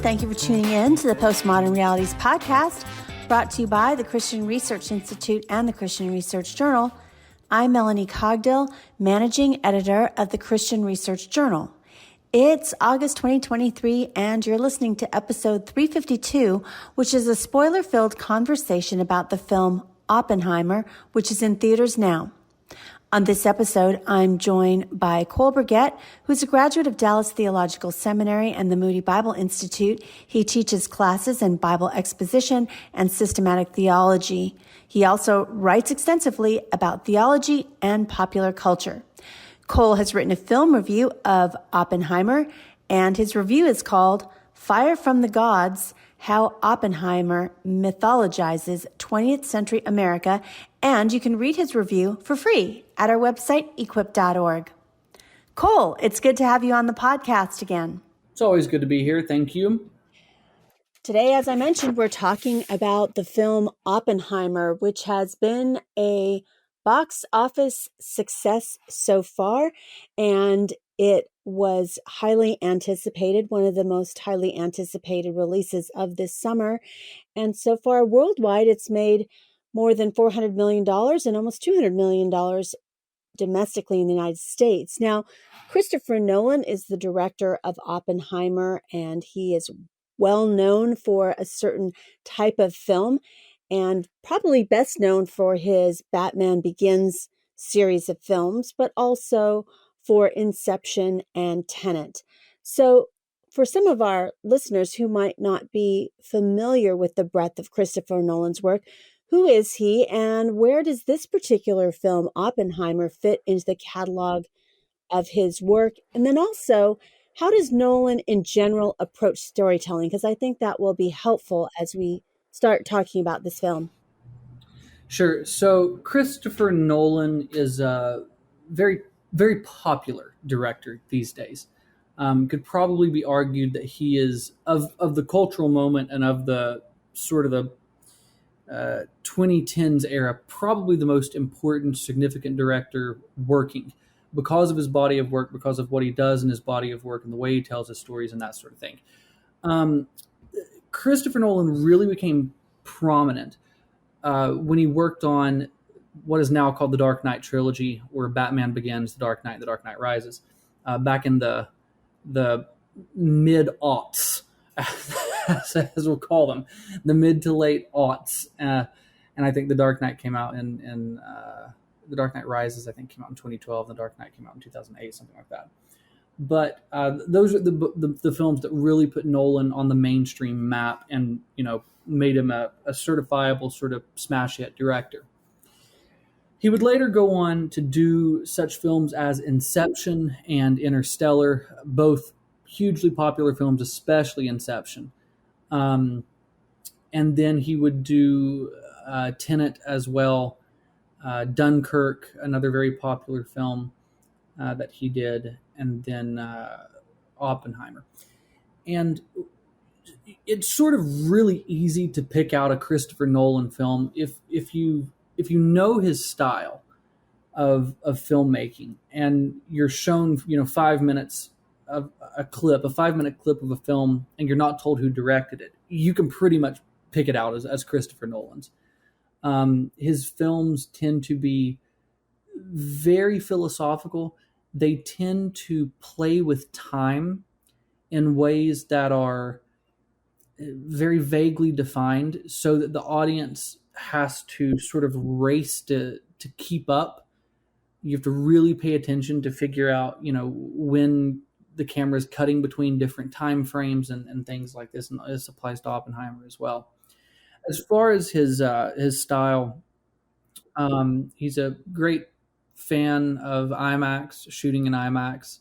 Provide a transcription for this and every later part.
Thank you for tuning in to the Postmodern Realities podcast, brought to you by the Christian Research Institute and the Christian Research Journal. I'm Melanie Cogdill, managing editor of the Christian Research Journal. It's August 2023, and you're listening to episode 352, which is a spoiler-filled conversation about the film Oppenheimer, which is in theaters now. On this episode, I'm joined by Cole Burgett, who's a graduate of Dallas Theological Seminary and the Moody Bible Institute. He teaches classes in Bible exposition and systematic theology. He also writes extensively about theology and popular culture. Cole has written a film review of Oppenheimer, and his review is called Fire from the Gods: How Oppenheimer Mythologizes 20th Century America, and you can read his review for free at our website, equip.org. Cole, it's good to have you on the podcast again. It's always good to be here. Thank you. Today, as I mentioned, we're talking about the film Oppenheimer, which has been a box office success so far, and it was highly anticipated, one of the most highly anticipated releases of this summer. And so far, worldwide, it's made more than $400 million and almost $200 million domestically in the United States. Now, Christopher Nolan is the director of Oppenheimer, and he is well known for a certain type of film, and probably best known for his Batman Begins series of films, but also for Inception and Tenet. So for some of our listeners who might not be familiar with the breadth of Christopher Nolan's work, who is he, and where does this particular film, Oppenheimer, fit into the catalog of his work? And then also, how does Nolan in general approach storytelling? Because I think that will be helpful as we start talking about this film. Sure. So Christopher Nolan is a very, very popular director these days. Could probably be argued that he is, of the cultural moment and of the sort of the 2010s era, probably the most important, significant director working because of his body of work, because of what he does in his body of work and the way he tells his stories and that sort of thing. Christopher Nolan really became prominent when he worked on what is now called the Dark Knight trilogy, or Batman Begins, The Dark Knight, The Dark Knight Rises, back in the mid-aughts, as we'll call them, the mid to late aughts. And I think The Dark Knight came out in The Dark Knight Rises, I think, came out in 2012. The Dark Knight came out in 2008, something like that. But those are the films that really put Nolan on the mainstream map and, made him a certifiable sort of smash hit director. He would later go on to do such films as Inception and Interstellar, both hugely popular films, especially Inception. And then he would do Tenet as well, Dunkirk, another very popular film that he did, and then Oppenheimer. And it's sort of really easy to pick out a Christopher Nolan film if you know his style of filmmaking, and you're shown 5 minutes of a 5-minute clip of a film, and you're not told who directed it, you can pretty much pick it out as Christopher Nolan's. His films tend to be very philosophical. They tend to play with time in ways that are very vaguely defined, so that the audience has to sort of race to keep up. You have to really pay attention to figure out, when the camera is cutting between different time frames and things like this. And this applies to Oppenheimer as well. As far as his style, he's a great fan of IMAX, shooting in IMAX.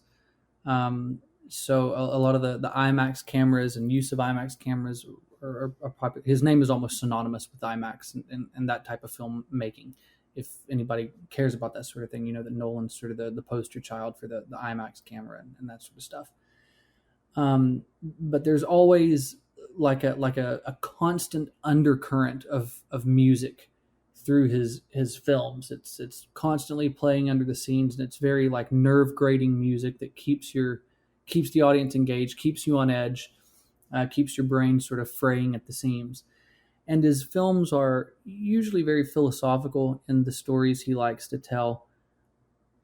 So a lot of the IMAX cameras and use of IMAX cameras are popular. His name is almost synonymous with IMAX and that type of filmmaking. If anybody cares about that sort of thing, you know that Nolan's sort of the poster child for the IMAX camera and that sort of stuff. But there's always like a constant undercurrent of music through his films. It's constantly playing under the scenes, and it's very like nerve grating music that keeps the audience engaged, keeps you on edge, keeps your brain sort of fraying at the seams. And his films are usually very philosophical in the stories he likes to tell.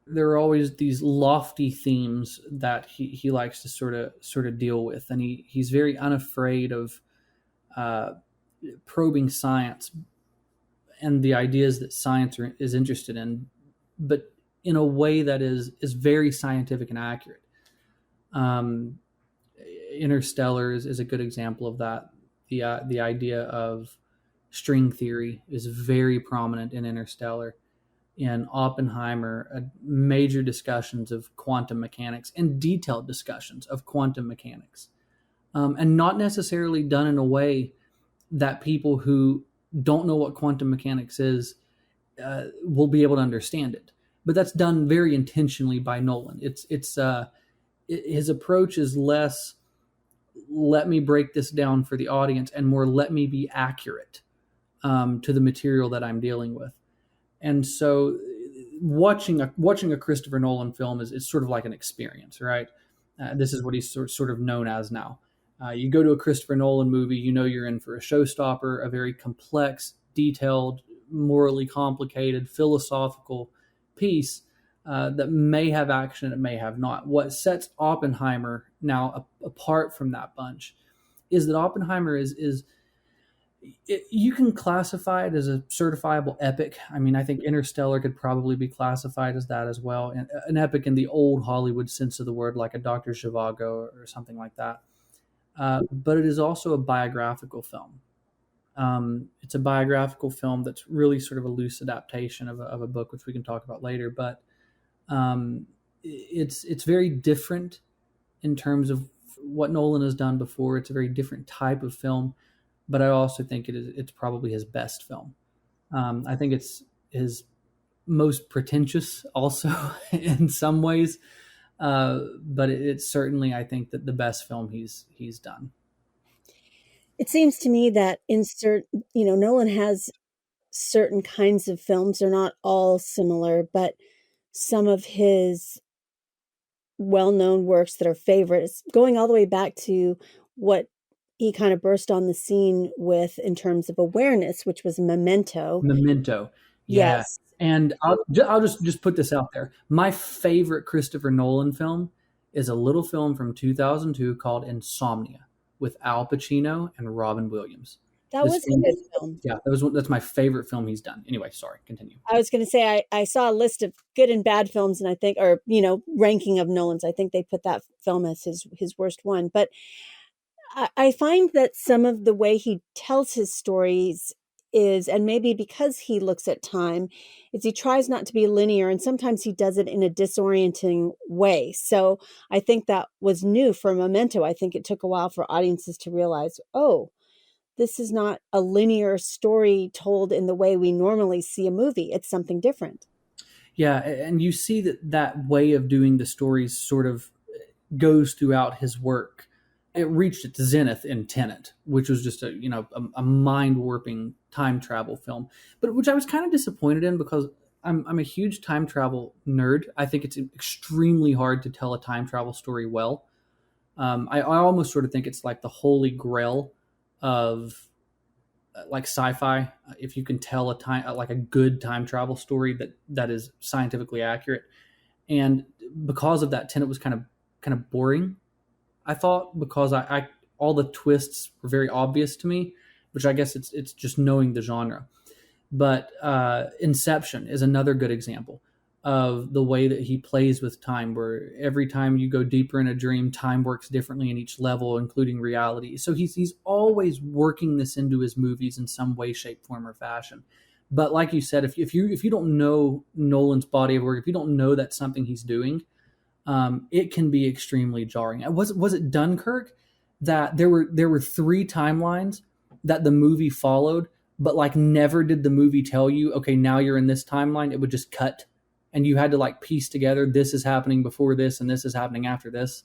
There are always these lofty themes that he likes to sort of deal with, and he's very unafraid of probing science and the ideas that science is interested in, but in a way that is very scientific and accurate. Interstellar is a good example of that. The idea of string theory is very prominent in Interstellar. In Oppenheimer, major discussions of quantum mechanics and detailed discussions of quantum mechanics, and not necessarily done in a way that people who don't know what quantum mechanics is will be able to understand it. But that's done very intentionally by Nolan. His approach is less, let me break this down for the audience, and more, let me be accurate to the material that I'm dealing with. And so watching a Christopher Nolan film is sort of like an experience, right? This is what he's sort of known as now. You go to a Christopher Nolan movie, you know you're in for a showstopper, a very complex, detailed, morally complicated, philosophical piece that may have action, it may have not. What sets Oppenheimer now apart from that bunch is that Oppenheimer is you can classify it as a certifiable epic. I mean, I think Interstellar could probably be classified as that as well. An epic in the old Hollywood sense of the word, like a Dr. Zhivago or something like that. But it is also a biographical film. It's a biographical film that's really sort of a loose adaptation of a book, which we can talk about later. But it's very different in terms of what Nolan has done before. It's a very different type of film. But I also think it's probably his best film. I think it's his most pretentious also in some ways. But it's certainly, I think, that the best film he's done. It seems to me that Nolan has certain kinds of films. They're not all similar, but some of his well-known works that are favorites, going all the way back to what he kind of burst on the scene with in terms of awareness, which was Memento. Yeah. Yes. And I'll just put this out there. My favorite Christopher Nolan film is a little film from 2002 called Insomnia with Al Pacino and Robin Williams. That was a good film. Yeah, that's my favorite film he's done. Anyway, sorry, continue. I was going to say, I saw a list of good and bad films, and I think, or, ranking of Nolan's. I think they put that film as his worst one. But I find that some of the way he tells his stories is, and maybe because he looks at time, is he tries not to be linear, and sometimes he does it in a disorienting way. So I think that was new for Memento. I think it took a while for audiences to realize, oh, this is not a linear story told in the way we normally see a movie. It's something different. Yeah, and you see that way of doing the stories sort of goes throughout his work. It reached its zenith in Tenet, which was just a mind-warping time travel film, but which I was kind of disappointed in because I'm a huge time travel nerd. I think it's extremely hard to tell a time travel story well. I almost sort of think it's like the holy grail of like sci-fi. If you can tell a good time travel story that is scientifically accurate, and because of that, Tenet was kind of boring, I thought, because I all the twists were very obvious to me, which I guess it's just knowing the genre. But Inception is another good example of the way that he plays with time, where every time you go deeper in a dream, time works differently in each level, including reality. So he's always working this into his movies in some way, shape, form, or fashion. But like you said, if you don't know Nolan's body of work, if you don't know that's something he's doing, it can be extremely jarring. Was it Dunkirk that there were 3 timelines that the movie followed, but like never did the movie tell you, okay, now you're in this timeline. It would just cut, and you had to like piece together, this is happening before this and this is happening after this.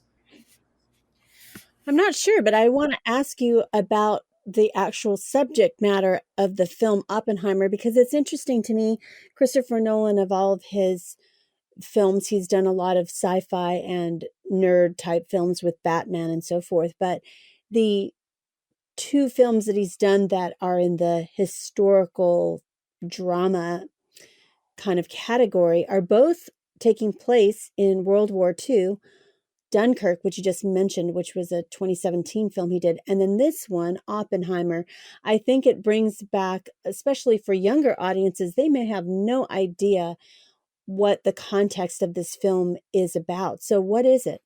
I'm not sure, but I want to ask you about the actual subject matter of the film Oppenheimer, because it's interesting to me. Christopher Nolan, of all of his films, he's done a lot of sci-fi and nerd type films with Batman and so forth, but the two films that he's done that are in the historical drama kind of category are both taking place in World War II. Dunkirk, which you just mentioned, which was a 2017 film he did. And then this one, Oppenheimer, I think it brings back, especially for younger audiences, they may have no idea what the context of this film is about. So what is it?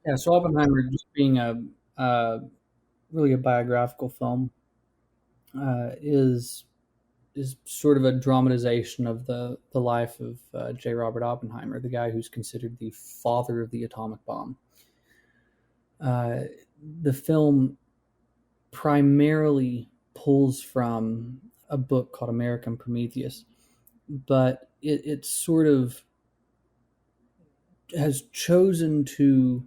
Yeah, so Oppenheimer, just being a really a biographical film, is sort of a dramatization of the life of J. Robert Oppenheimer, the guy who's considered the father of the atomic bomb. The film primarily pulls from a book called American Prometheus, but it sort of has chosen to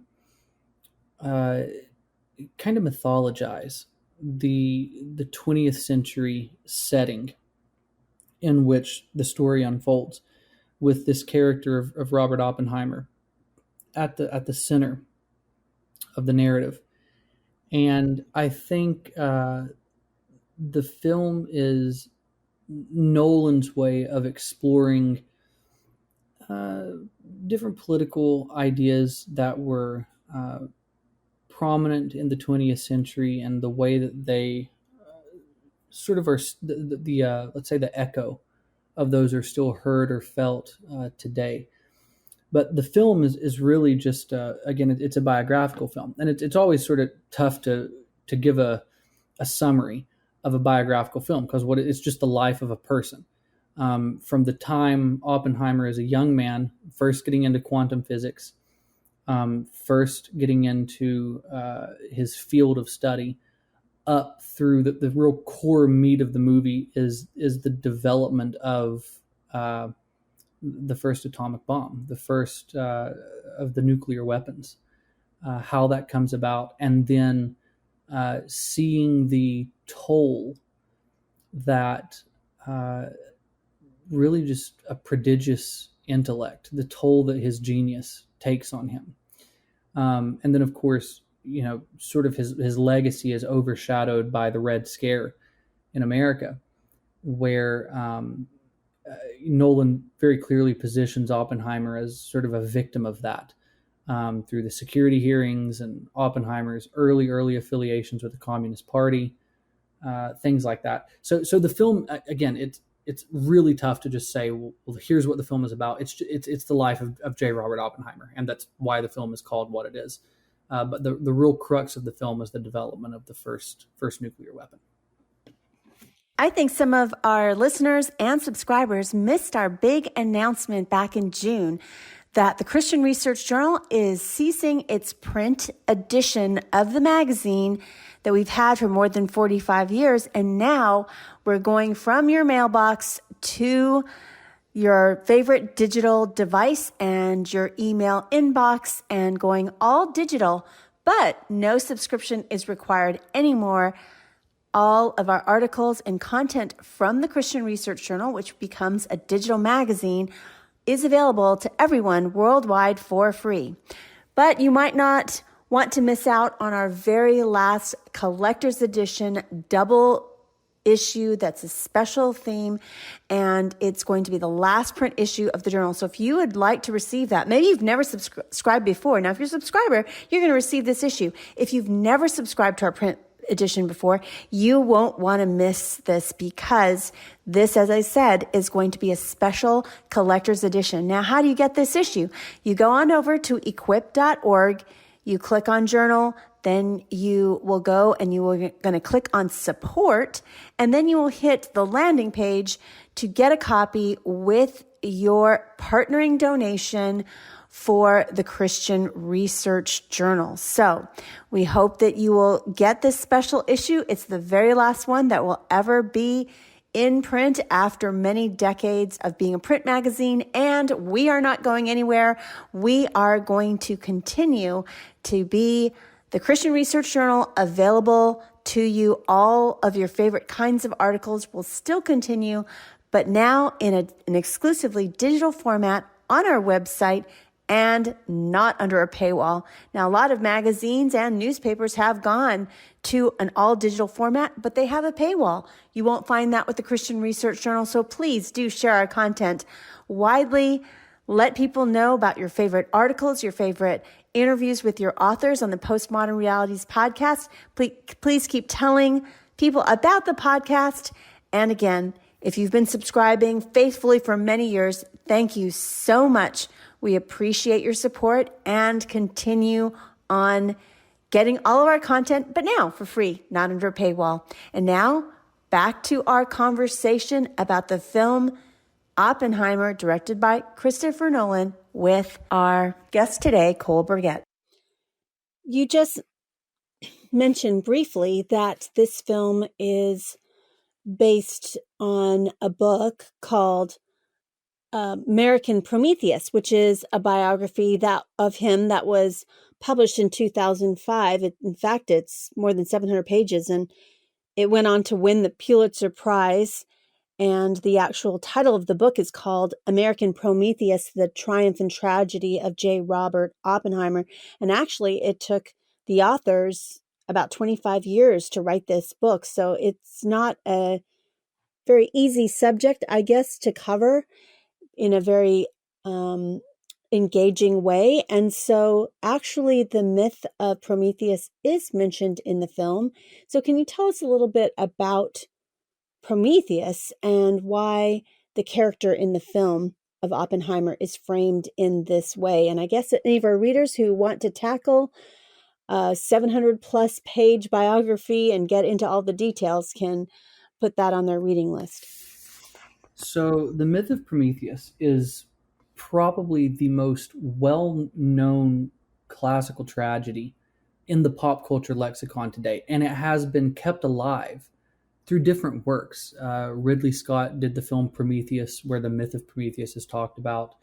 kind of mythologize the 20th century setting in which the story unfolds, with this character of Robert Oppenheimer at the center of the narrative. And I think the film is Nolan's way of exploring different political ideas that were prominent in the 20th century, and the way that they sort of are the let's say the echo of those are still heard or felt today. But the film is really just again, it's a biographical film, and it's always sort of tough to give a summary of a biographical film, because it's just the life of a person, from the time Oppenheimer is a young man, first getting into quantum physics, first getting into his field of study, up through the real core meat of the movie is the development of the first atomic bomb, the first of the nuclear weapons, how that comes about, and then seeing the toll that really just a prodigious intellect, the toll that his genius takes on him. And then, of course, sort of his legacy is overshadowed by the Red Scare in America, where Nolan very clearly positions Oppenheimer as sort of a victim of that, through the security hearings and Oppenheimer's early affiliations with the Communist Party, things like that. So the film, again, it's really tough to just say, well, here's what the film is about. It's the life of J. Robert Oppenheimer, and that's why the film is called what it is. But the real crux of the film is the development of the first nuclear weapon. I think some of our listeners and subscribers missed our big announcement back in June that the Christian Research Journal is ceasing its print edition of the magazine that we've had for more than 45 years. And now we're going from your mailbox to your favorite digital device and your email inbox, and going all digital, but no subscription is required anymore. All of our articles and content from the Christian Research Journal, which becomes a digital magazine, is available to everyone worldwide for free. But you might not want to miss out on our very last collector's edition double issue. That's a special theme, and it's going to be the last print issue of the journal. So if you would like to receive that, maybe you've never subscribed before. Now, if you're a subscriber, you're going to receive this issue. If you've never subscribed to our print edition before, you won't want to miss this, because this, as I said, is going to be a special collector's edition. Now, how do you get this issue? You go on over to equip.org, you click on journal, then you will go and you are going to click on support, and then you will hit the landing page to get a copy with your partnering donation for the Christian Research Journal. So we hope that you will get this special issue. It's the very last one that will ever be in print after many decades of being a print magazine, and we are not going anywhere. We are going to continue to be the Christian Research Journal, available to you. All of your favorite kinds of articles will still continue, but now in an exclusively digital format on our website and not under a paywall. Now, a lot of magazines and newspapers have gone to an all-digital format, but they have a paywall. You won't find that with the Christian Research Journal, so please do share our content widely. Let people know about your favorite articles, your favorite interviews with your authors on the Postmodern Realities podcast. Please keep telling people about the podcast. And again, if you've been subscribing faithfully for many years, thank you so much. We appreciate your support and continue on getting all of our content, but now for free, not under a paywall. And now back to our conversation about the film Oppenheimer, directed by Christopher Nolan, with our guest today, Cole Burgett. You just mentioned briefly that this film is based on a book called American Prometheus, which is a biography of him that was published in 2005. In fact, it's more than 700 pages, and it went on to win the Pulitzer Prize. And the actual title of the book is called American Prometheus, The Triumph and Tragedy of J. Robert Oppenheimer. And actually, it took the authors about 25 years to write this book. So it's not a very easy subject, I guess, to cover in a very engaging way. And so actually the myth of Prometheus is mentioned in the film. So can you tell us a little bit about Prometheus and why the character in the film of Oppenheimer is framed in this way? And I guess any of our readers who want to tackle a 700 plus page biography and get into all the details can put that on their reading list. So the Myth of Prometheus is probably the most well-known classical tragedy in the pop culture lexicon today, and it has been kept alive through different works. Ridley Scott did the film Prometheus, where the myth of Prometheus is talked about.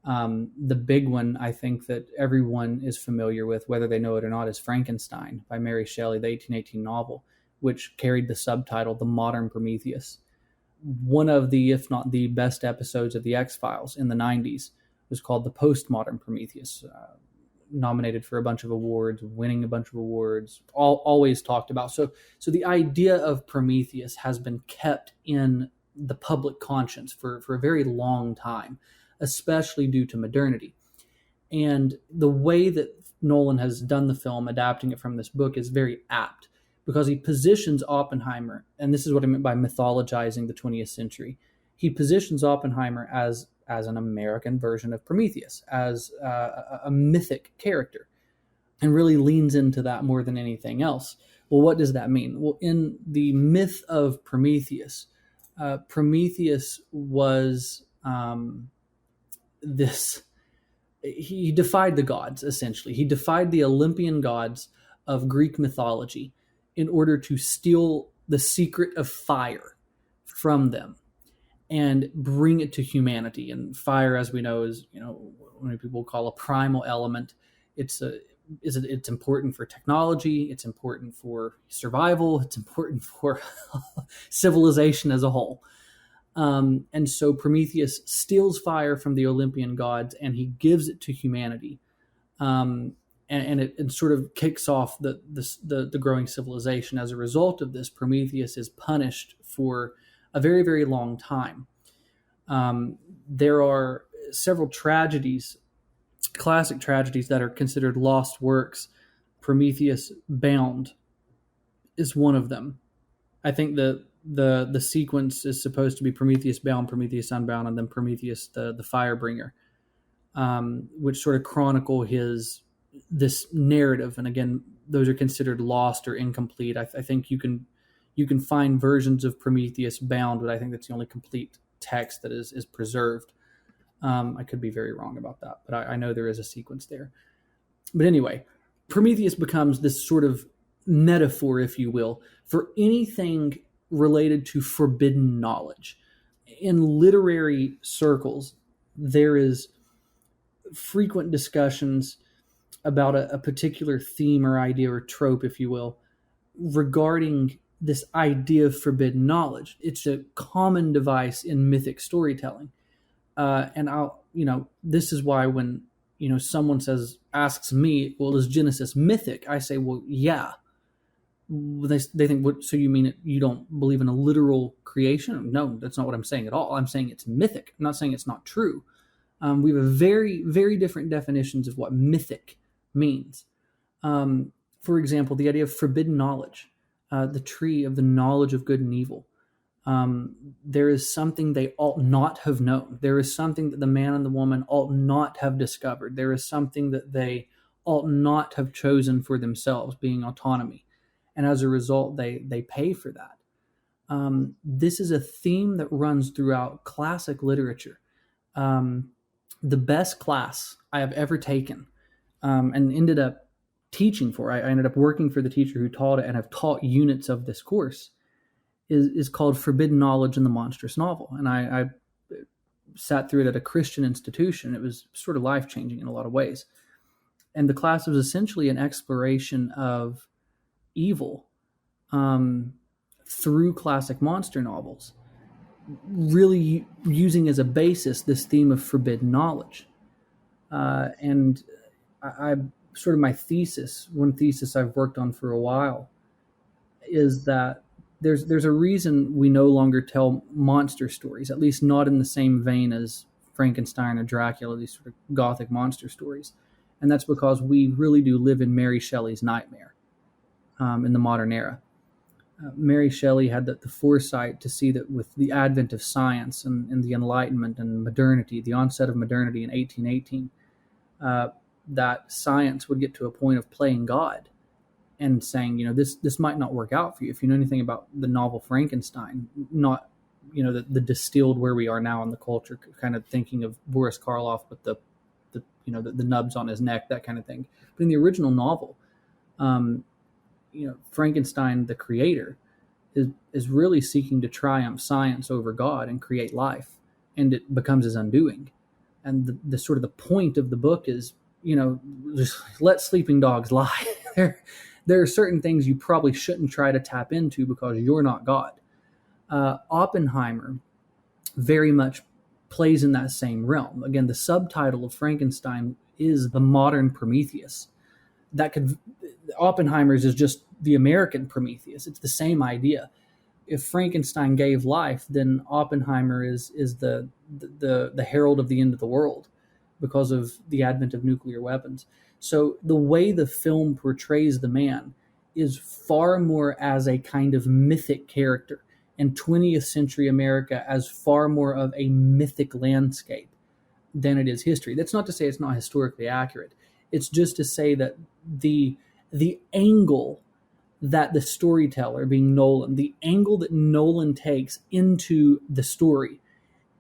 The big one, I think, that everyone is familiar with, whether they know it or not, is Frankenstein by Mary Shelley, the 1818 novel, which carried the subtitle The Modern Prometheus. One of the, if not the best episodes of The X-Files in the 90s was called The Postmodern Prometheus, nominated for a bunch of awards, winning a bunch of awards, always talked about. So the idea of Prometheus has been kept in the public conscience for a very long time, especially due to modernity. And the way that Nolan has done the film, adapting it from this book, is very apt, because he positions Oppenheimer, and this is what I meant by mythologizing the 20th century. He positions Oppenheimer as an American version of Prometheus, as a mythic character, and really leans into that more than anything else. Well, what does that mean? Well, in the myth of Prometheus, Prometheus was he defied the gods, essentially. He defied the Olympian gods of Greek mythology in order to steal the secret of fire from them and bring it to humanity. And fire, as we know, is, what many people call a primal element. It's important for technology. It's important for survival. It's important for civilization as a whole. And so Prometheus steals fire from the Olympian gods and he gives it to humanity. And it sort of kicks off the growing civilization. As a result of this, Prometheus is punished for a very, very long time. There are several tragedies, classic tragedies, that are considered lost works. Prometheus Bound is one of them. I think the sequence is supposed to be Prometheus Bound, Prometheus Unbound, and then Prometheus the Firebringer, which sort of chronicle this narrative. And again, those are considered lost or incomplete. I think you can find versions of Prometheus Bound, but I think that's the only complete text that is preserved. I could be very wrong about that, but I know there is a sequence there. But anyway, Prometheus becomes this sort of metaphor, if you will, for anything related to forbidden knowledge. In literary circles, there is frequent discussions about a particular theme or idea or trope, if you will, regarding this idea of forbidden knowledge. It's a common device in mythic storytelling. And this is why when, someone asks me, well, is Genesis mythic? I say, well, yeah. They think, what, so you mean you don't believe in a literal creation? No, that's not what I'm saying at all. I'm saying it's mythic. I'm not saying it's not true. We have a very, very different definitions of what mythic means. For example, the idea of forbidden knowledge, the tree of the knowledge of good and evil. There is something they ought not have known. There is something that the man and the woman ought not have discovered. There is something that they ought not have chosen for themselves, being autonomy. And as a result, they pay for that. This is a theme that runs throughout classic literature. The best class I have ever taken, and ended up teaching for, I ended up working for the teacher who taught it and have taught units of this course, is called Forbidden Knowledge in the Monstrous Novel. And I sat through it at a Christian institution. It was sort of life-changing in a lot of ways. And the class was essentially an exploration of evil through classic monster novels, really using as a basis this theme of forbidden knowledge. And I sort of my thesis, one thesis I've worked on for a while, is that there's a reason we no longer tell monster stories, at least not in the same vein as Frankenstein or Dracula, these sort of gothic monster stories. And that's because we really do live in Mary Shelley's nightmare in the modern era. Mary Shelley had the foresight to see that with the advent of science and the Enlightenment and modernity, the onset of modernity in 1818, that science would get to a point of playing God and saying, this might not work out for you. If you know anything about the novel Frankenstein, not, the distilled where we are now in the culture, kind of thinking of Boris Karloff with the nubs on his neck, that kind of thing. But in the original novel, Frankenstein, the creator, is really seeking to triumph science over God and create life, and it becomes his undoing. And the sort of the point of the book is, just let sleeping dogs lie. There are certain things you probably shouldn't try to tap into because you're not God. Oppenheimer very much plays in that same realm. Again, the subtitle of Frankenstein is The Modern Prometheus. Oppenheimer's is just the American Prometheus. It's the same idea. If Frankenstein gave life, then Oppenheimer is the herald of the end of the world because of the advent of nuclear weapons. So the way the film portrays the man is far more as a kind of mythic character, and 20th century America as far more of a mythic landscape than it is history. That's not to say it's not historically accurate. It's just to say that the angle that the storyteller, being Nolan, the angle that Nolan takes into the story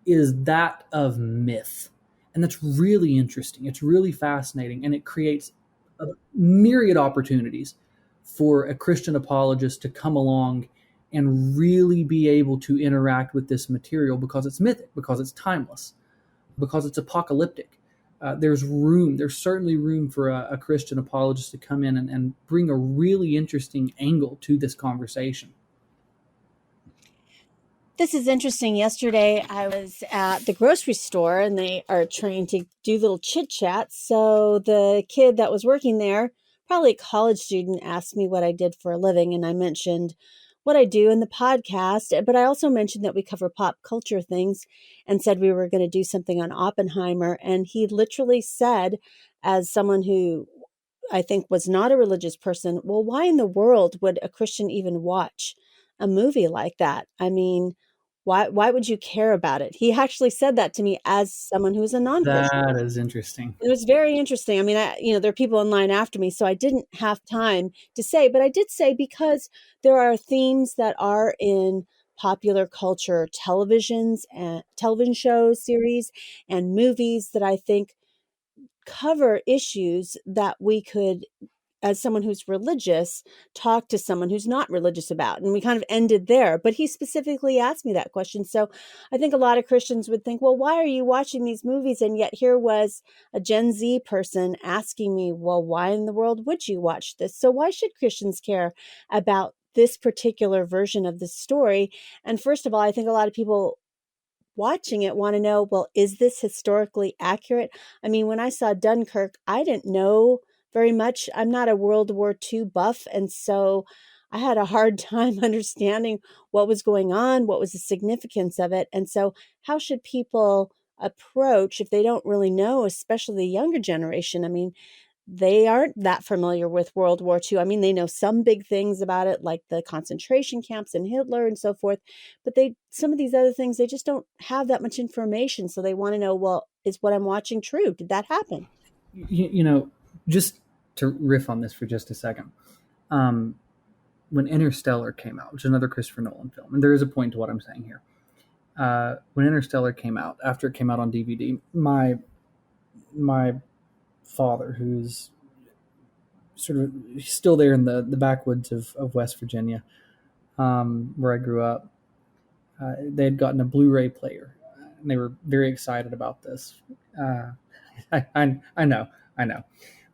is that of myth. And that's really interesting. It's really fascinating. And it creates a myriad opportunities for a Christian apologist to come along and really be able to interact with this material because it's mythic, because it's timeless, because it's apocalyptic. There's certainly room for a Christian apologist to come in and bring a really interesting angle to this conversation. This is interesting. Yesterday, I was at the grocery store and they are trying to do little chit chats. So the kid that was working there, probably a college student, asked me what I did for a living. And I mentioned what I do in the podcast, but I also mentioned that we cover pop culture things and said we were going to do something on Oppenheimer. And he literally said, as someone who I think was not a religious person, well, why in the world would a Christian even watch a movie like that? I mean, why would you care about it? He actually said that to me as someone who's a non-Christian. That is interesting. It was very interesting. I mean, there are people in line after me, so I didn't have time to say, but I did say because there are themes that are in popular culture televisions and television shows, series, and movies that I think cover issues that we could, as someone who's religious, talk to someone who's not religious about. And we kind of ended there. But he specifically asked me that question. So I think a lot of Christians would think, well, why are you watching these movies? And yet here was a Gen Z person asking me, well, why in the world would you watch this? So why should Christians care about this particular version of the story? And first of all, I think a lot of people watching it want to know, well, is this historically accurate? I mean, when I saw Dunkirk, I didn't know very much. I'm not a World War II buff. And so I had a hard time understanding what was going on, what was the significance of it. And so, how should people approach if they don't really know, especially the younger generation? I mean, they aren't that familiar with World War II. I mean, they know some big things about it, like the concentration camps and Hitler and so forth, but some of these other things, they just don't have that much information. So they want to know, well, is what I'm watching true? Did that happen? Just to riff on this for just a second, when Interstellar came out, which is another Christopher Nolan film, and there is a point to what I'm saying here. When Interstellar came out, after it came out on DVD, my father, who's sort of still there in the backwoods of West Virginia, where I grew up, they had gotten a Blu-ray player, and they were very excited about this. I know,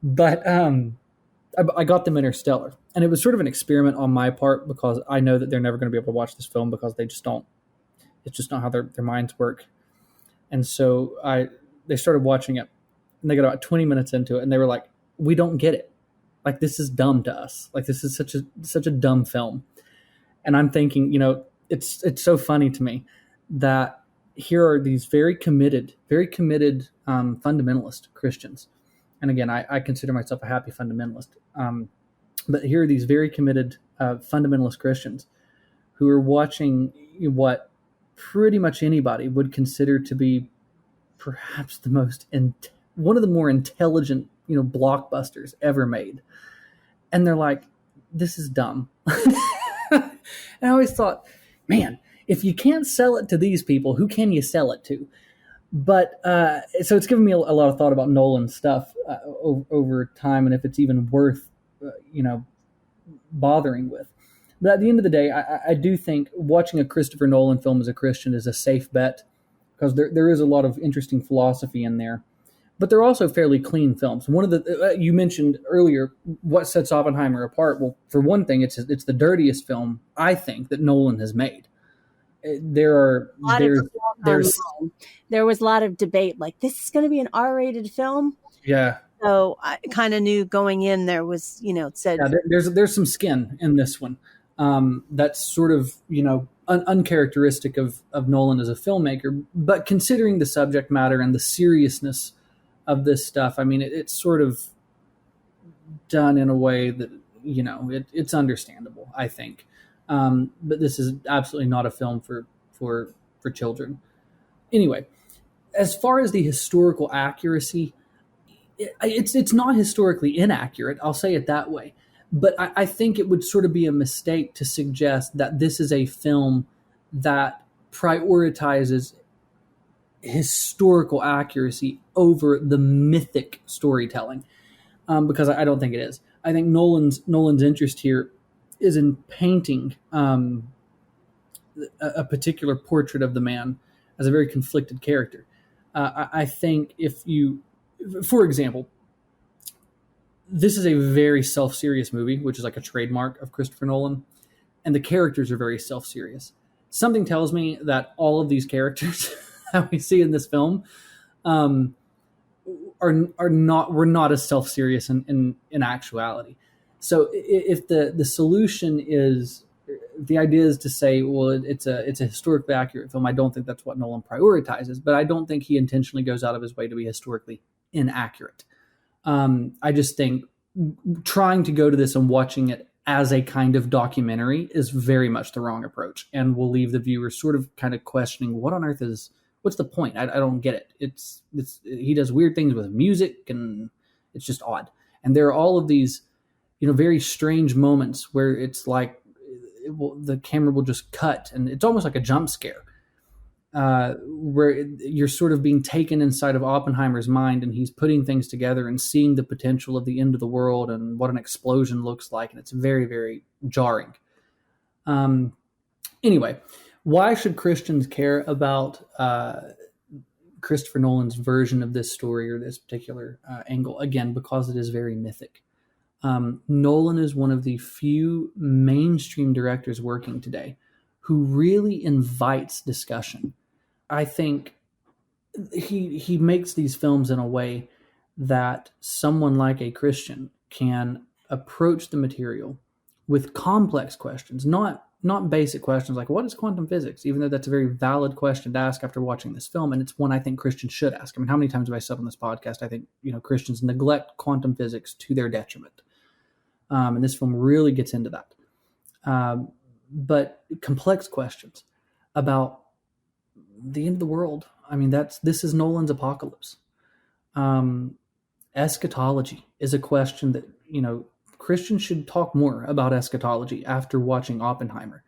but I got them Interstellar, and it was sort of an experiment on my part because I know that they're never going to be able to watch this film because they just don't. It's just not how their minds work, and so they started watching it, and they got about 20 minutes into it, and they were like, "We don't get it. Like, this is dumb to us. Like, this is such a dumb film." And I'm thinking, it's so funny to me that here are these very committed fundamentalist Christians. And again, I consider myself a happy fundamentalist. But here are these very committed fundamentalist Christians who are watching what pretty much anybody would consider to be perhaps one of the more intelligent, blockbusters ever made. And they're like, this is dumb. And I always thought, man, if you can't sell it to these people, who can you sell it to? But so it's given me a lot of thought about Nolan's stuff over time, and if it's even worth, bothering with. But at the end of the day, I do think watching a Christopher Nolan film as a Christian is a safe bet because there is a lot of interesting philosophy in there. But they're also fairly clean films. One of the you mentioned earlier, what sets Oppenheimer apart? Well, for one thing, it's the dirtiest film I think that Nolan has made. There was a lot of debate, like, this is going to be an R-rated film. Yeah. So I kind of knew going in there was, it said there's some skin in this one. That's sort of uncharacteristic of Nolan as a filmmaker. But considering the subject matter and the seriousness of this stuff, I mean, it's sort of done in a way that it's understandable, I think. But this is absolutely not a film for children. Anyway, as far as the historical accuracy, it's not historically inaccurate. I'll say it that way. But I think it would sort of be a mistake to suggest that this is a film that prioritizes historical accuracy over the mythic storytelling, because I don't think it is. I think Nolan's interest here is in painting a particular portrait of the man as a very conflicted character. I think for example, this is a very self-serious movie, which is like a trademark of Christopher Nolan, and the characters are very self-serious. Something tells me that all of these characters that we see in this film were not as self-serious in actuality. So if the solution is, the idea is to say, well, it's a historically accurate film, I don't think that's what Nolan prioritizes, but I don't think he intentionally goes out of his way to be historically inaccurate. I just think trying to go to this and watching it as a kind of documentary is very much the wrong approach, and will leave the viewer sort of kind of questioning what's the point? I don't get it. He does weird things with music, and it's just odd. And there are all of these, very strange moments where it's like the camera will just cut, and it's almost like a jump scare, where you're sort of being taken inside of Oppenheimer's mind, and he's putting things together and seeing the potential of the end of the world and what an explosion looks like, and it's very, very jarring. Anyway, why should Christians care about Christopher Nolan's version of this story or this particular angle? Again, because it is very mythic. Nolan is one of the few mainstream directors working today who really invites discussion. I think he makes these films in a way that someone like a Christian can approach the material with complex questions, not basic questions like what is quantum physics, even though that's a very valid question to ask after watching this film, and it's one I think Christians should ask. I mean, how many times have I said on this podcast, I think Christians neglect quantum physics to their detriment, and this film really gets into that. But complex questions about the end of the world. I mean, this is Nolan's apocalypse. Eschatology is a question that Christians should talk more about eschatology after watching Oppenheimer.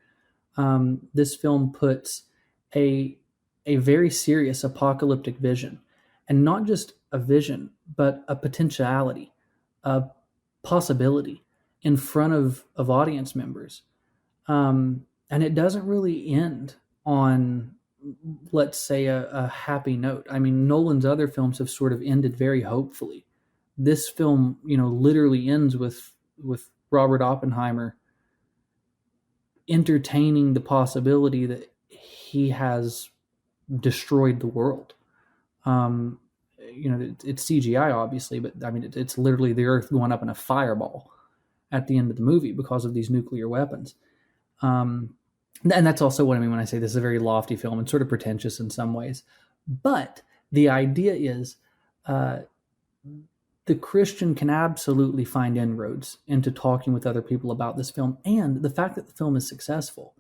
This film puts a very serious apocalyptic vision, and not just a vision, but a potentiality, a possibility in front of audience members. And it doesn't really end on, let's say, a happy note. I mean, Nolan's other films have sort of ended very hopefully. This film, literally ends with Robert Oppenheimer entertaining the possibility that he has destroyed the world. It's CGI, obviously, but I mean, it's literally the Earth going up in a fireball at the end of the movie because of these nuclear weapons. And that's also what I mean when I say this is a very lofty film and sort of pretentious in some ways. But the idea is the Christian can absolutely find inroads into talking with other people about this film. And the fact that the film is successful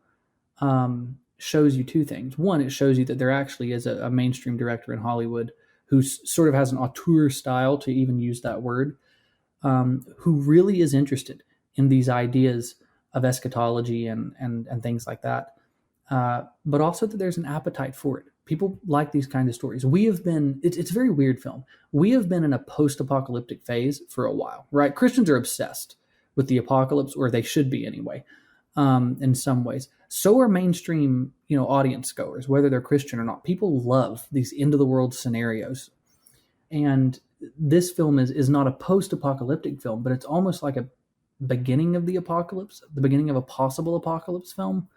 shows you two things. One, it shows you that there actually is a mainstream director in Hollywood who sort of has an auteur style, to even use that word, who really is interested in these ideas of eschatology and things like that. But also that there's an appetite for it. People like these kinds of stories. It's a very weird film. We have been in a post-apocalyptic phase for a while, right? Christians are obsessed with the apocalypse, or they should be anyway, in some ways. So are mainstream, audience goers, whether they're Christian or not. People love these end-of-the-world scenarios. And this film is not a post-apocalyptic film, but it's almost like a beginning of the apocalypse, the beginning of a possible apocalypse film.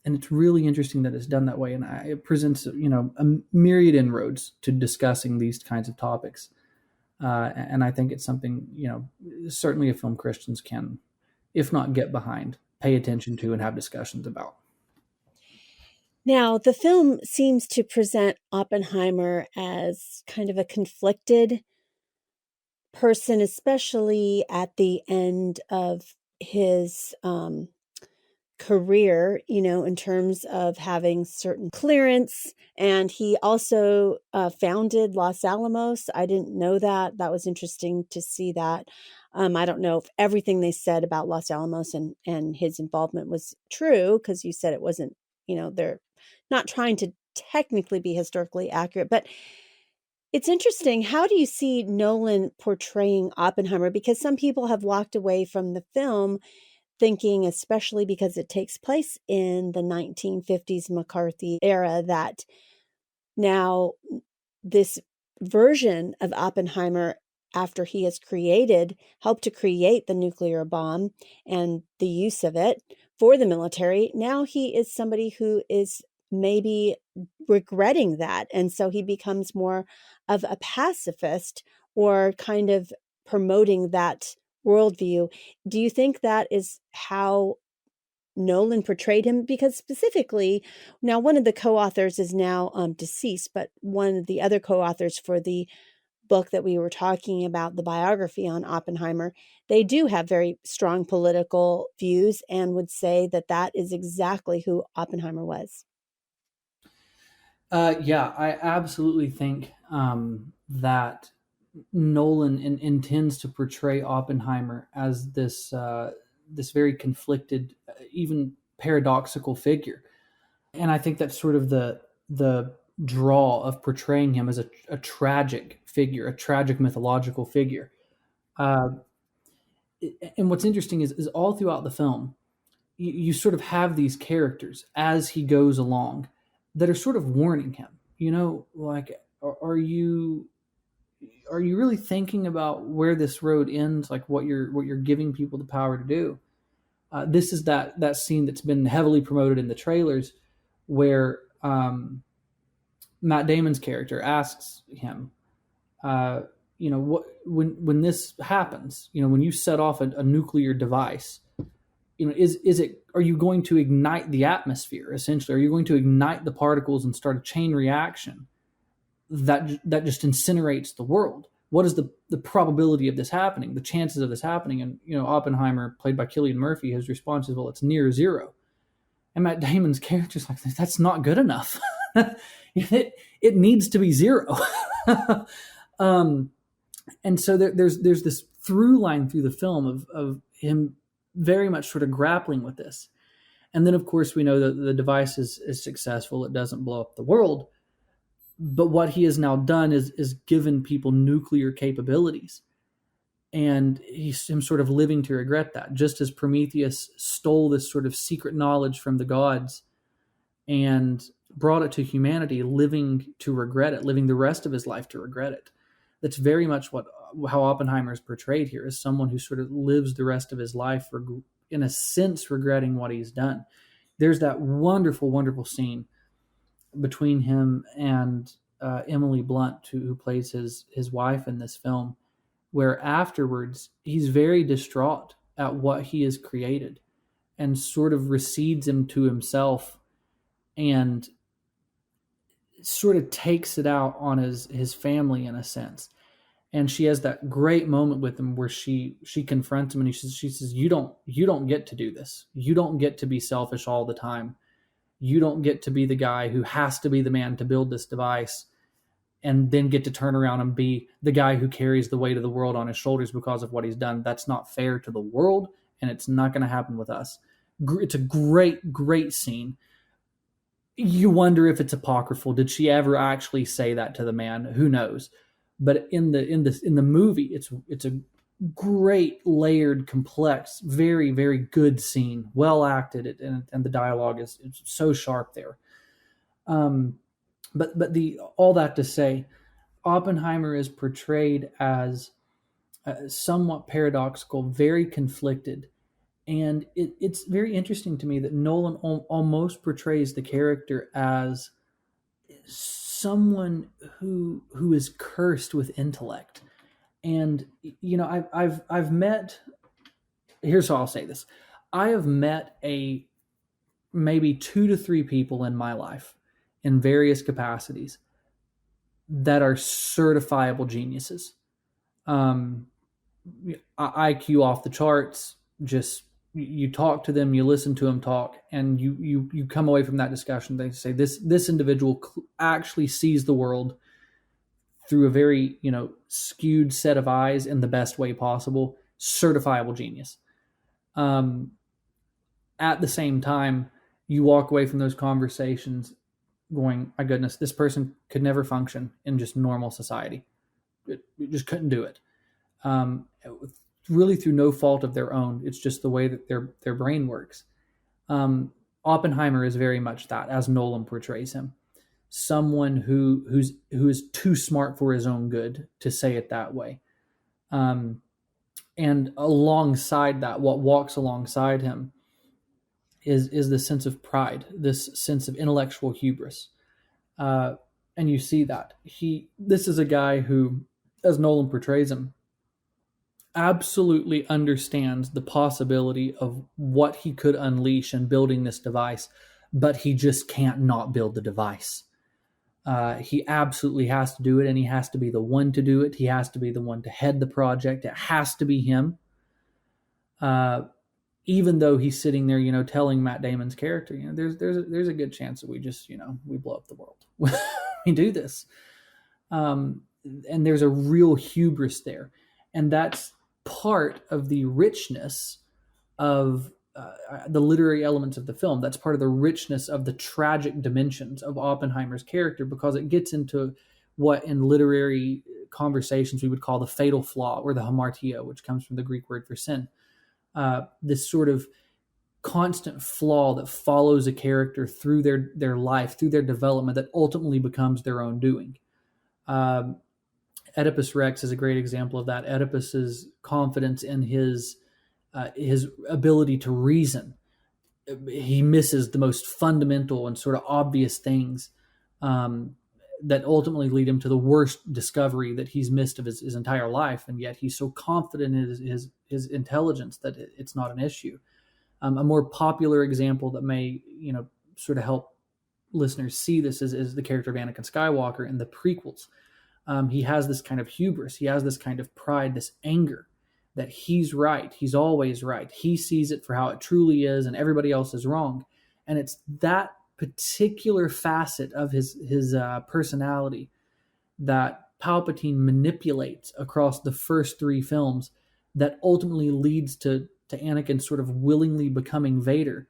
And it's really interesting that it's done that way, and it presents a myriad inroads to discussing these kinds of topics, and I think it's something certainly a film Christians can, if not get behind, pay attention to and have discussions about. Now, the film seems to present Oppenheimer as kind of a conflicted person, especially at the end of his career, in terms of having certain clearance. And he also founded Los Alamos. I didn't know that. That was interesting to see that. I don't know if everything they said about Los Alamos and his involvement was true, because you said it wasn't, they're not trying to technically be historically accurate. But it's interesting. How do you see Nolan portraying Oppenheimer? Because some people have walked away from the film thinking, especially because it takes place in the 1950s McCarthy era, that now this version of Oppenheimer, after he has helped to create the nuclear bomb and the use of it for the military, now he is somebody who is maybe regretting that. And so he becomes more of a pacifist, or kind of promoting that worldview. Do you think that is how Nolan portrayed him? Because specifically, now one of the co-authors is now deceased, but one of the other co-authors for the book that we were talking about, the biography on Oppenheimer, they do have very strong political views and would say that that is exactly who Oppenheimer was. Yeah, I absolutely think that Nolan intends to portray Oppenheimer as this this very conflicted, even paradoxical figure. And I think that's sort of the draw of portraying him as a tragic figure, a tragic mythological figure. Uh, and what's interesting is all throughout the film, you sort of have these characters as he goes along that are sort of warning him, like, are you really thinking about where this road ends, like what you're giving people the power to do? This is that scene that's been heavily promoted in the trailers, where Matt Damon's character asks him, what when this happens, when you set off a nuclear device, are you going to ignite the atmosphere? Essentially, are you going to ignite the particles and start a chain reaction that just incinerates the world? What is the probability of this happening, the chances of this happening? And Oppenheimer, played by Cillian Murphy, his response is, well, it's near zero. And Matt Damon's character is like, that's not good enough. it needs to be zero. And so there's this through line through the film of him very much sort of grappling with this. And then, of course, we know that the device is successful. It doesn't blow up the world. But what he has now done is given people nuclear capabilities. And he's him sort of living to regret that. Just as Prometheus stole this sort of secret knowledge from the gods and brought it to humanity, living to regret it, living the rest of his life to regret it. That's very much how Oppenheimer is portrayed here, as someone who sort of lives the rest of his life, in a sense, regretting what he's done. There's that wonderful, wonderful scene between him and Emily Blunt, who plays his wife in this film, where afterwards he's very distraught at what he has created and sort of recedes him to himself and sort of takes it out on his family in a sense. And she has that great moment with him where she confronts him and she says, you don't get to do this. You don't get to be selfish all the time. You don't get to be the guy who has to be the man to build this device and then get to turn around and be the guy who carries the weight of the world on his shoulders because of what he's done. That's not fair to the world, and it's not going to happen with us. It's a great, great scene. You wonder if it's apocryphal. Did she ever actually say that to the man? Who knows? But in the movie, it's a great, layered, complex, very, very good scene, well acted, and the dialogue is so sharp there. But all that to say, Oppenheimer is portrayed as somewhat paradoxical, very conflicted, and it's very interesting to me that Nolan almost portrays the character as someone who is cursed with intellect. And I've met. Here's how I'll say this: I have met maybe 2 to 3 people in my life, in various capacities, that are certifiable geniuses. IQ off the charts. Just you talk to them, you listen to them talk, and you come away from that discussion. They say this individual actually sees the world through a very skewed set of eyes in the best way possible. Certifiable genius. At the same time, you walk away from those conversations going, my goodness, this person could never function in just normal society. It just couldn't do it. Really through no fault of their own. It's just the way that their brain works. Oppenheimer is very much that, as Nolan portrays him. Someone who is too smart for his own good, to say it that way. And alongside that, what walks alongside him is this sense of pride, this sense of intellectual hubris. And you see that. This is a guy who, as Nolan portrays him, absolutely understands the possibility of what he could unleash in building this device, but he just can't not build the device. He absolutely has to do it, and he has to be the one to do it. He has to be the one to head the project. It has to be him. Even though he's sitting there, telling Matt Damon's character, there's a good chance that we just, we blow up the world. We do this. And there's a real hubris there. And that's part of the richness of the literary elements of the film. That's part of the richness of the tragic dimensions of Oppenheimer's character, because it gets into what in literary conversations we would call the fatal flaw, or the hamartia, which comes from the Greek word for sin. This sort of constant flaw that follows a character through their life, through their development, that ultimately becomes their own doing. Um, Oedipus Rex is a great example of that. Oedipus's confidence in his ability to reason. He misses the most fundamental and sort of obvious things um, that ultimately lead him to the worst discovery that he's missed of his entire life, and yet he's so confident in his intelligence that it's not an issue. A more popular example that may sort of help listeners see this is the character of Anakin Skywalker in the prequels. He has this kind of hubris. He has this kind of pride, this anger that he's right. He's always right. He sees it for how it truly is, and everybody else is wrong. And it's that particular facet of his personality that Palpatine manipulates across the first three films that ultimately leads to Anakin sort of willingly becoming Vader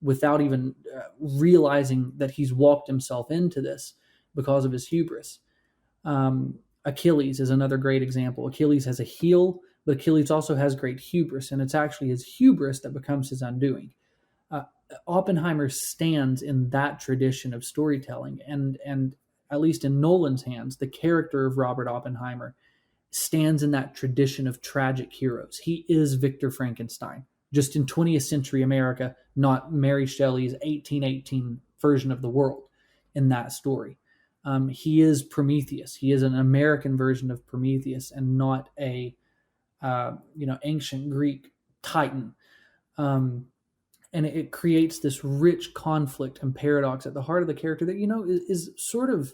without even realizing that he's walked himself into this because of his hubris. Achilles is another great example. Achilles has a heel, but Achilles also has great hubris, and it's actually his hubris that becomes his undoing. Oppenheimer stands in that tradition of storytelling, and at least in Nolan's hands, the character of Robert Oppenheimer stands in that tradition of tragic heroes. He is Victor Frankenstein, just in 20th century America, not Mary Shelley's 1818 version of the world in that story. He is Prometheus. He is an American version of Prometheus, and not a ancient Greek titan. And it creates this rich conflict and paradox at the heart of the character that is sort of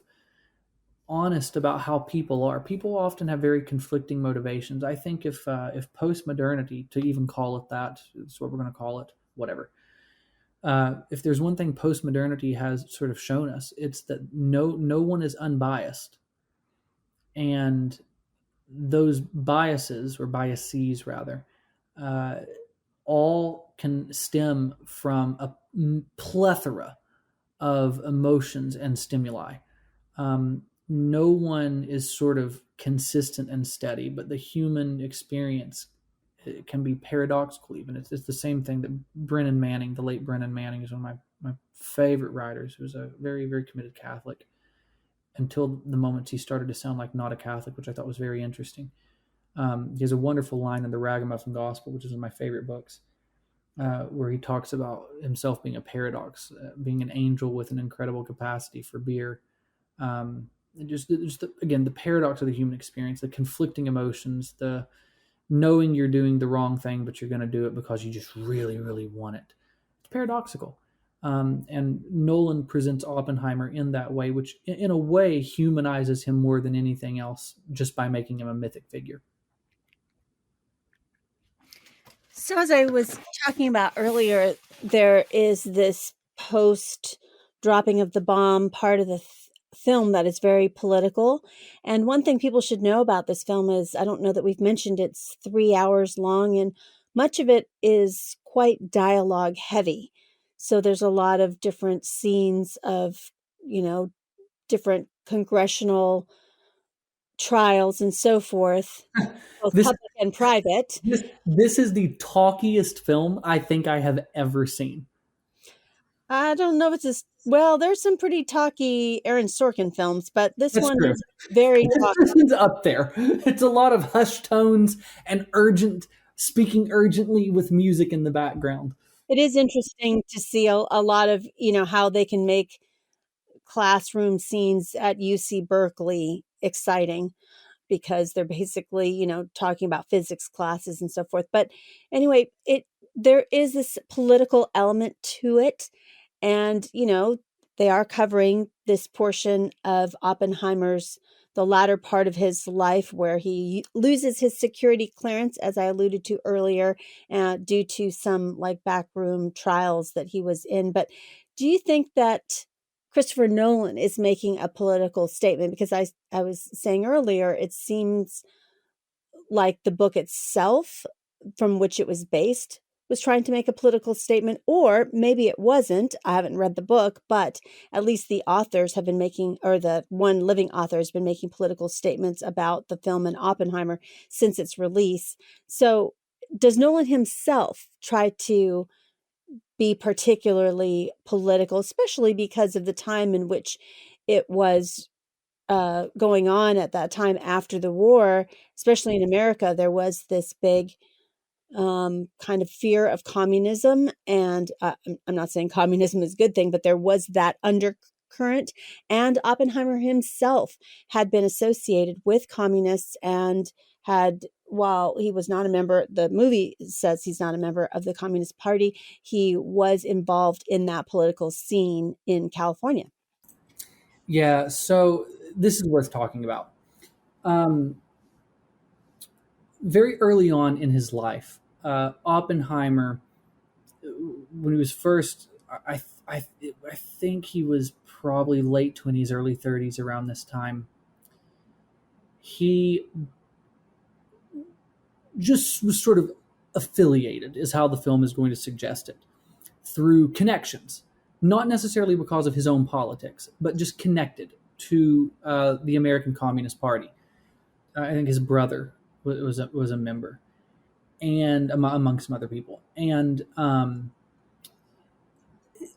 honest about how people are. People often have very conflicting motivations. I think if postmodernity, to even call it that, is what we're going to call it, whatever. If there's one thing postmodernity has sort of shown us, it's that no one is unbiased, and those biases, or biases rather, all can stem from a plethora of emotions and stimuli. No one is sort of consistent and steady, but the human experience, it can be paradoxical even. It's the same thing that Brennan Manning, the late Brennan Manning, is one of my favorite writers, who was a very, very committed Catholic until the moments he started to sound like not a Catholic, which I thought was very interesting. He has a wonderful line in the Ragamuffin Gospel, which is one of my favorite books, where he talks about himself being a paradox, being an angel with an incredible capacity for beer. Again, the paradox of the human experience, the conflicting emotions, the knowing you're doing the wrong thing, but you're going to do it because you just really, really want it. It's paradoxical. And Nolan presents Oppenheimer in that way, which in a way humanizes him more than anything else, just by making him a mythic figure. So as I was talking about earlier, there is this post dropping of the bomb part of the film that is very political. And one thing people should know about this film is, I don't know that we've mentioned, it's 3 hours long, and much of it is quite dialogue heavy. So there's a lot of different scenes of, different congressional trials and so forth, both This public and private. this is the talkiest film I think I have ever seen. I don't know if it's well, there's some pretty talky Aaron Sorkin films, but this That's one true. is very talky. This one's up there. It's a lot of hushed tones and speaking urgently with music in the background. It is interesting to see a lot of, how they can make classroom scenes at UC Berkeley exciting, because they're basically, talking about physics classes and so forth. But anyway, there is this political element to it. And, they are covering this portion of the latter part of his life, where he loses his security clearance, as I alluded to earlier, due to some backroom trials that he was in. But do you think that Christopher Nolan is making a political statement? Because I was saying earlier, it seems like the book itself, from which it was based, was trying to make a political statement, or maybe it wasn't. I haven't read the book, but at least the authors have been making, or the one living author has been making political statements about the film and Oppenheimer since its release. So does Nolan himself try to be particularly political, especially because of the time in which it was going on at that time after the war, especially in America? There was this big kind of fear of communism. And I'm not saying communism is a good thing, but there was that undercurrent. And Oppenheimer himself had been associated with communists and had, while he was not a member, the movie says he's not a member of the Communist Party, he was involved in that political scene in California. Yeah, so this is worth talking about. Um, Very early on in his life, Oppenheimer, when he was first, I think he was probably late 20s, early 30s around this time. He just was sort of affiliated, is how the film is going to suggest it, through connections, not necessarily because of his own politics, but just connected to the American Communist Party. I think his brother was a member, and among some other people, and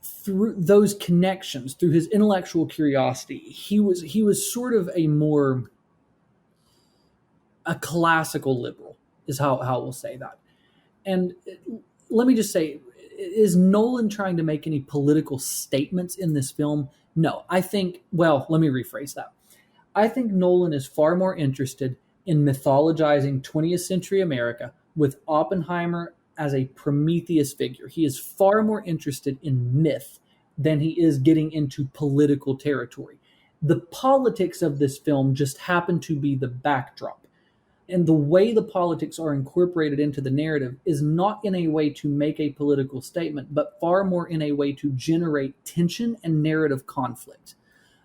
through those connections, through his intellectual curiosity, he was sort of a classical liberal, is how we'll say that. And let me just say, is Nolan trying to make any political statements in this film? No, I think, well, let me rephrase that. I think Nolan is far more interested in mythologizing 20th century America with Oppenheimer as a Prometheus figure. He is far more interested in myth than he is getting into political territory. The politics of this film just happen to be the backdrop. And the way the politics are incorporated into the narrative is not in a way to make a political statement, but far more in a way to generate tension and narrative conflict.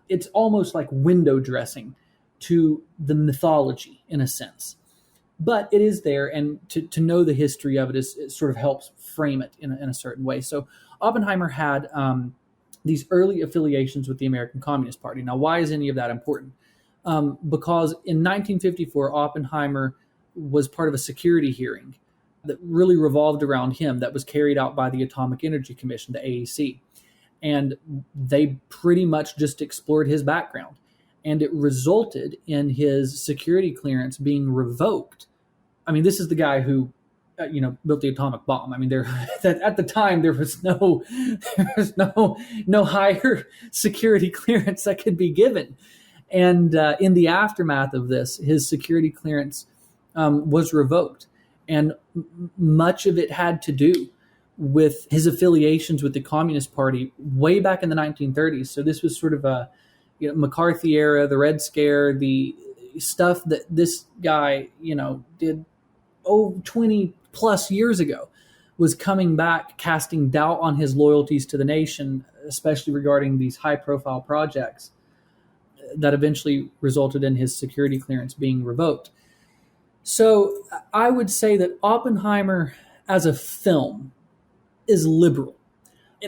It's almost like window dressing to the mythology in a sense. But it is there, and to know the history of it, it sort of helps frame it in a certain way. So Oppenheimer had these early affiliations with the American Communist Party. Now, why is any of that important? Because in 1954, Oppenheimer was part of a security hearing that really revolved around him, that was carried out by the Atomic Energy Commission, the AEC. And they pretty much just explored his background. And it resulted in his security clearance being revoked. I mean, this is the guy who, built the atomic bomb. I mean, at the time there was no higher security clearance that could be given. And in the aftermath of this, his security clearance was revoked, and much of it had to do with his affiliations with the Communist Party way back in the 1930s. So this was sort of a McCarthy era, the Red Scare, the stuff that this guy did 20 plus years ago was coming back, casting doubt on his loyalties to the nation, especially regarding these high profile projects that eventually resulted in his security clearance being revoked. So I would say that Oppenheimer as a film is liberal.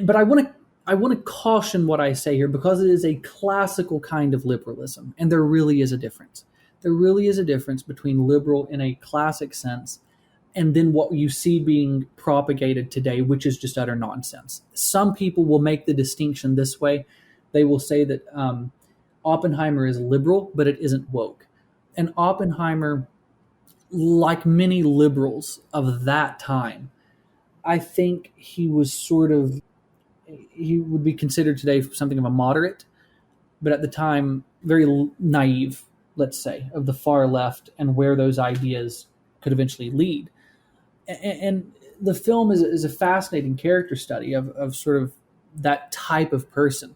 But I want to caution what I say here, because it is a classical kind of liberalism, and there really is a difference. There really is a difference between liberal in a classic sense and then what you see being propagated today, which is just utter nonsense. Some people will make the distinction this way. They will say that Oppenheimer is liberal, but it isn't woke. And Oppenheimer, like many liberals of that time, I think he would be considered today something of a moderate, but at the time, very naive, let's say, of the far left and where those ideas could eventually lead. And the film is a fascinating character study of sort of that type of person.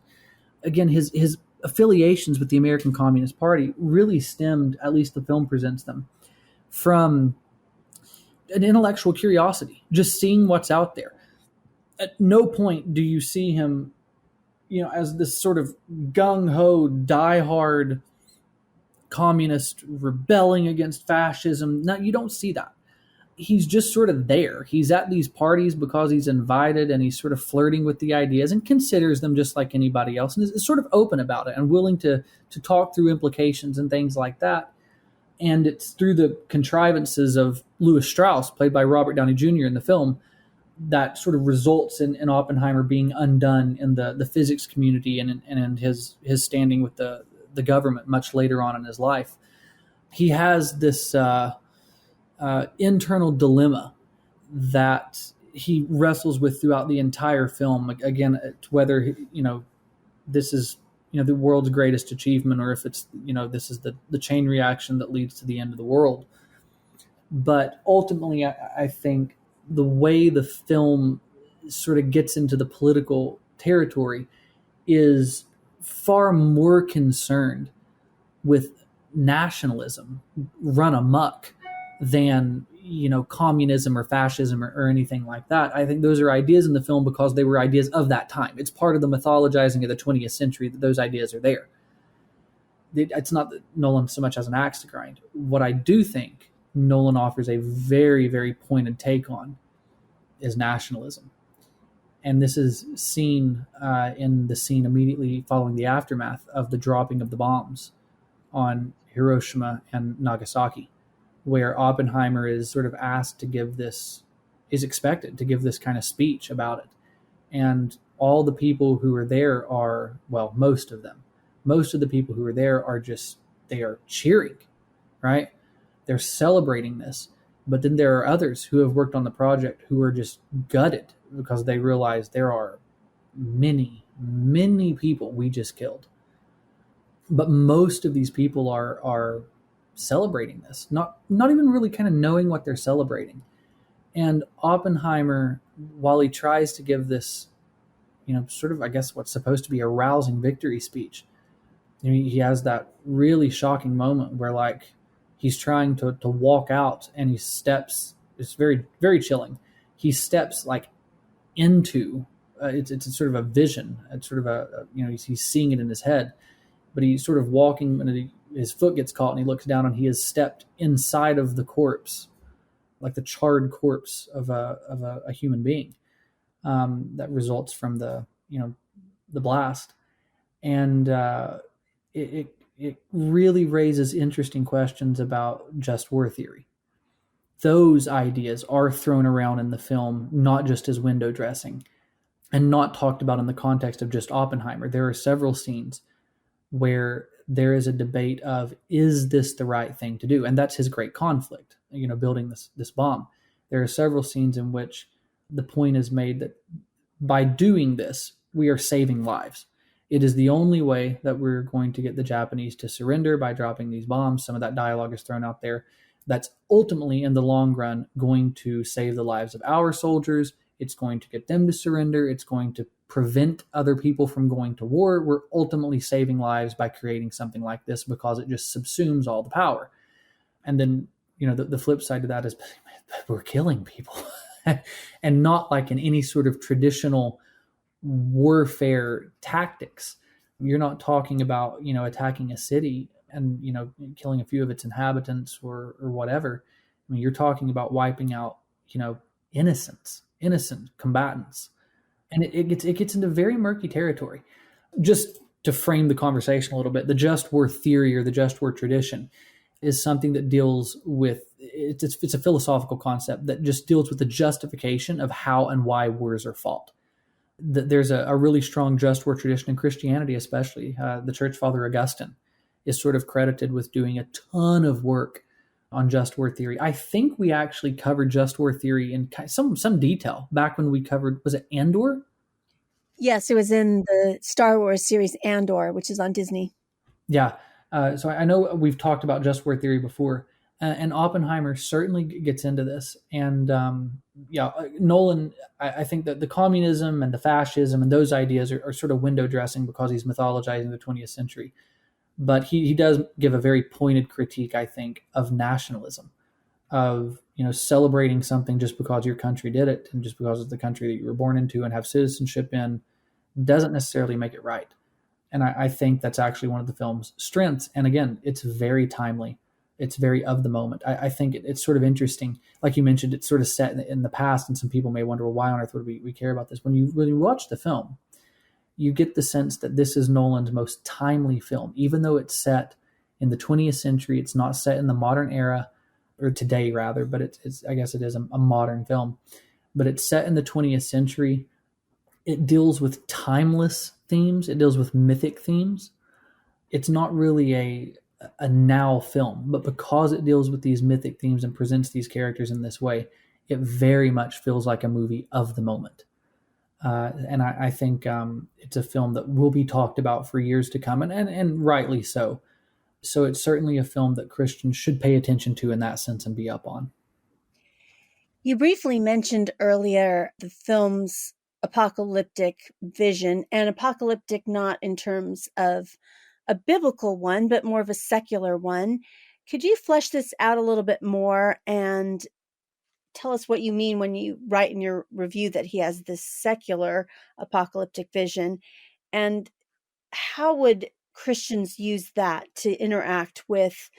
Again, his affiliations with the American Communist Party really stemmed, at least the film presents them, from an intellectual curiosity, just seeing what's out there. At no point do you see him, as this sort of gung-ho, die-hard communist rebelling against fascism. No, you don't see that. he's just sort of there. He's at these parties because he's invited, and he's sort of flirting with the ideas and considers them just like anybody else, and is sort of open about it and willing to talk through implications and things like that. And it's through the contrivances of Lewis Strauss, played by Robert Downey Jr. in the film, that sort of results in Oppenheimer being undone in the physics community and in his standing with the government much later on in his life. He has this internal dilemma that he wrestles with throughout the entire film. Again, whether this is the world's greatest achievement, or if it's this is the chain reaction that leads to the end of the world. But ultimately, I think the way the film sort of gets into the political territory is far more concerned with nationalism run amok than communism or fascism or anything like that. I think those are ideas in the film because they were ideas of that time. It's part of the mythologizing of the 20th century that those ideas are there. It's not that Nolan so much has an axe to grind. What I do think Nolan offers a very, very pointed take on is nationalism. And this is seen in the scene immediately following the aftermath of the dropping of the bombs on Hiroshima and Nagasaki, where Oppenheimer is sort of asked to give this, is expected to give this kind of speech about it. And all the people who are there are, well, most of the people who are there are they are cheering, right? They're celebrating this. But then there are others who have worked on the project who are just gutted because they realize there are many, many people we just killed. But most of these people are celebrating this, not even really kind of knowing what they're celebrating. And Oppenheimer, while he tries to give this, sort of, I guess, what's supposed to be a rousing victory speech, he has that really shocking moment where, like, he's trying to walk out and he steps, it's very, very chilling. He steps like into, it's sort of a vision. It's sort of he's seeing it in his head, but he's sort of walking and his foot gets caught and he looks down and he has stepped inside of the corpse, like the charred corpse of a human being that results from the blast. And it really raises interesting questions about just war theory. Those ideas are thrown around in the film, not just as window dressing and not talked about in the context of just Oppenheimer. There are several scenes where there is a debate of, is this the right thing to do? And that's his great conflict, building this bomb. There are several scenes in which the point is made that by doing this, we are saving lives. It is the only way that we're going to get the Japanese to surrender, by dropping these bombs. Some of that dialogue is thrown out there. That's ultimately, in the long run, going to save the lives of our soldiers. It's going to get them to surrender. It's going to prevent other people from going to war. We're ultimately saving lives by creating something like this because it just subsumes all the power. And then, the flip side to that is we're killing people. And not like in any sort of traditional warfare tactics. You're not talking about, attacking a city and, killing a few of its inhabitants or whatever. I mean, you're talking about wiping out, innocent combatants. And it gets into very murky territory. Just to frame the conversation a little bit, the just war theory or the just war tradition is something that deals with, it's a philosophical concept that just deals with the justification of how and why wars are fought. There's a really strong just war tradition in Christianity, especially. The church father Augustine is sort of credited with doing a ton of work on just war theory. I think we actually covered just war theory in some detail back when we covered, was it Andor? Yes, it was in the Star Wars series Andor, which is on Disney. Yeah. So I know we've talked about just war theory before, and Oppenheimer certainly gets into this. And Nolan, I think that the communism and the fascism and those ideas are sort of window dressing because he's mythologizing the 20th century. But he does give a very pointed critique, I think, of nationalism, of celebrating something just because your country did it and just because it's the country that you were born into and have citizenship in doesn't necessarily make it right. And I think that's actually one of the film's strengths. And again, it's very timely It's very of the moment. I think it's sort of interesting. Like you mentioned, it's sort of set in the past, and some people may wonder, well, why on earth would we care about this? When you really watch the film, you get the sense that this is Nolan's most timely film. Even though it's set in the 20th century, it's not set in the modern era, or today rather, but it's I guess it is a modern film. But it's set in the 20th century. It deals with timeless themes. It deals with mythic themes. It's not really a now film, but because it deals with these mythic themes and presents these characters in this way, it very much feels like a movie of the moment. And I think it's a film that will be talked about for years to come, and rightly so. So it's certainly a film that Christians should pay attention to in that sense and be up on. You briefly mentioned earlier the film's apocalyptic vision, and apocalyptic not in terms of a biblical one, but more of a secular one. Could you flesh this out a little bit more and tell us what you mean when you write in your review that he has this secular apocalyptic vision? And how would Christians use that to interact with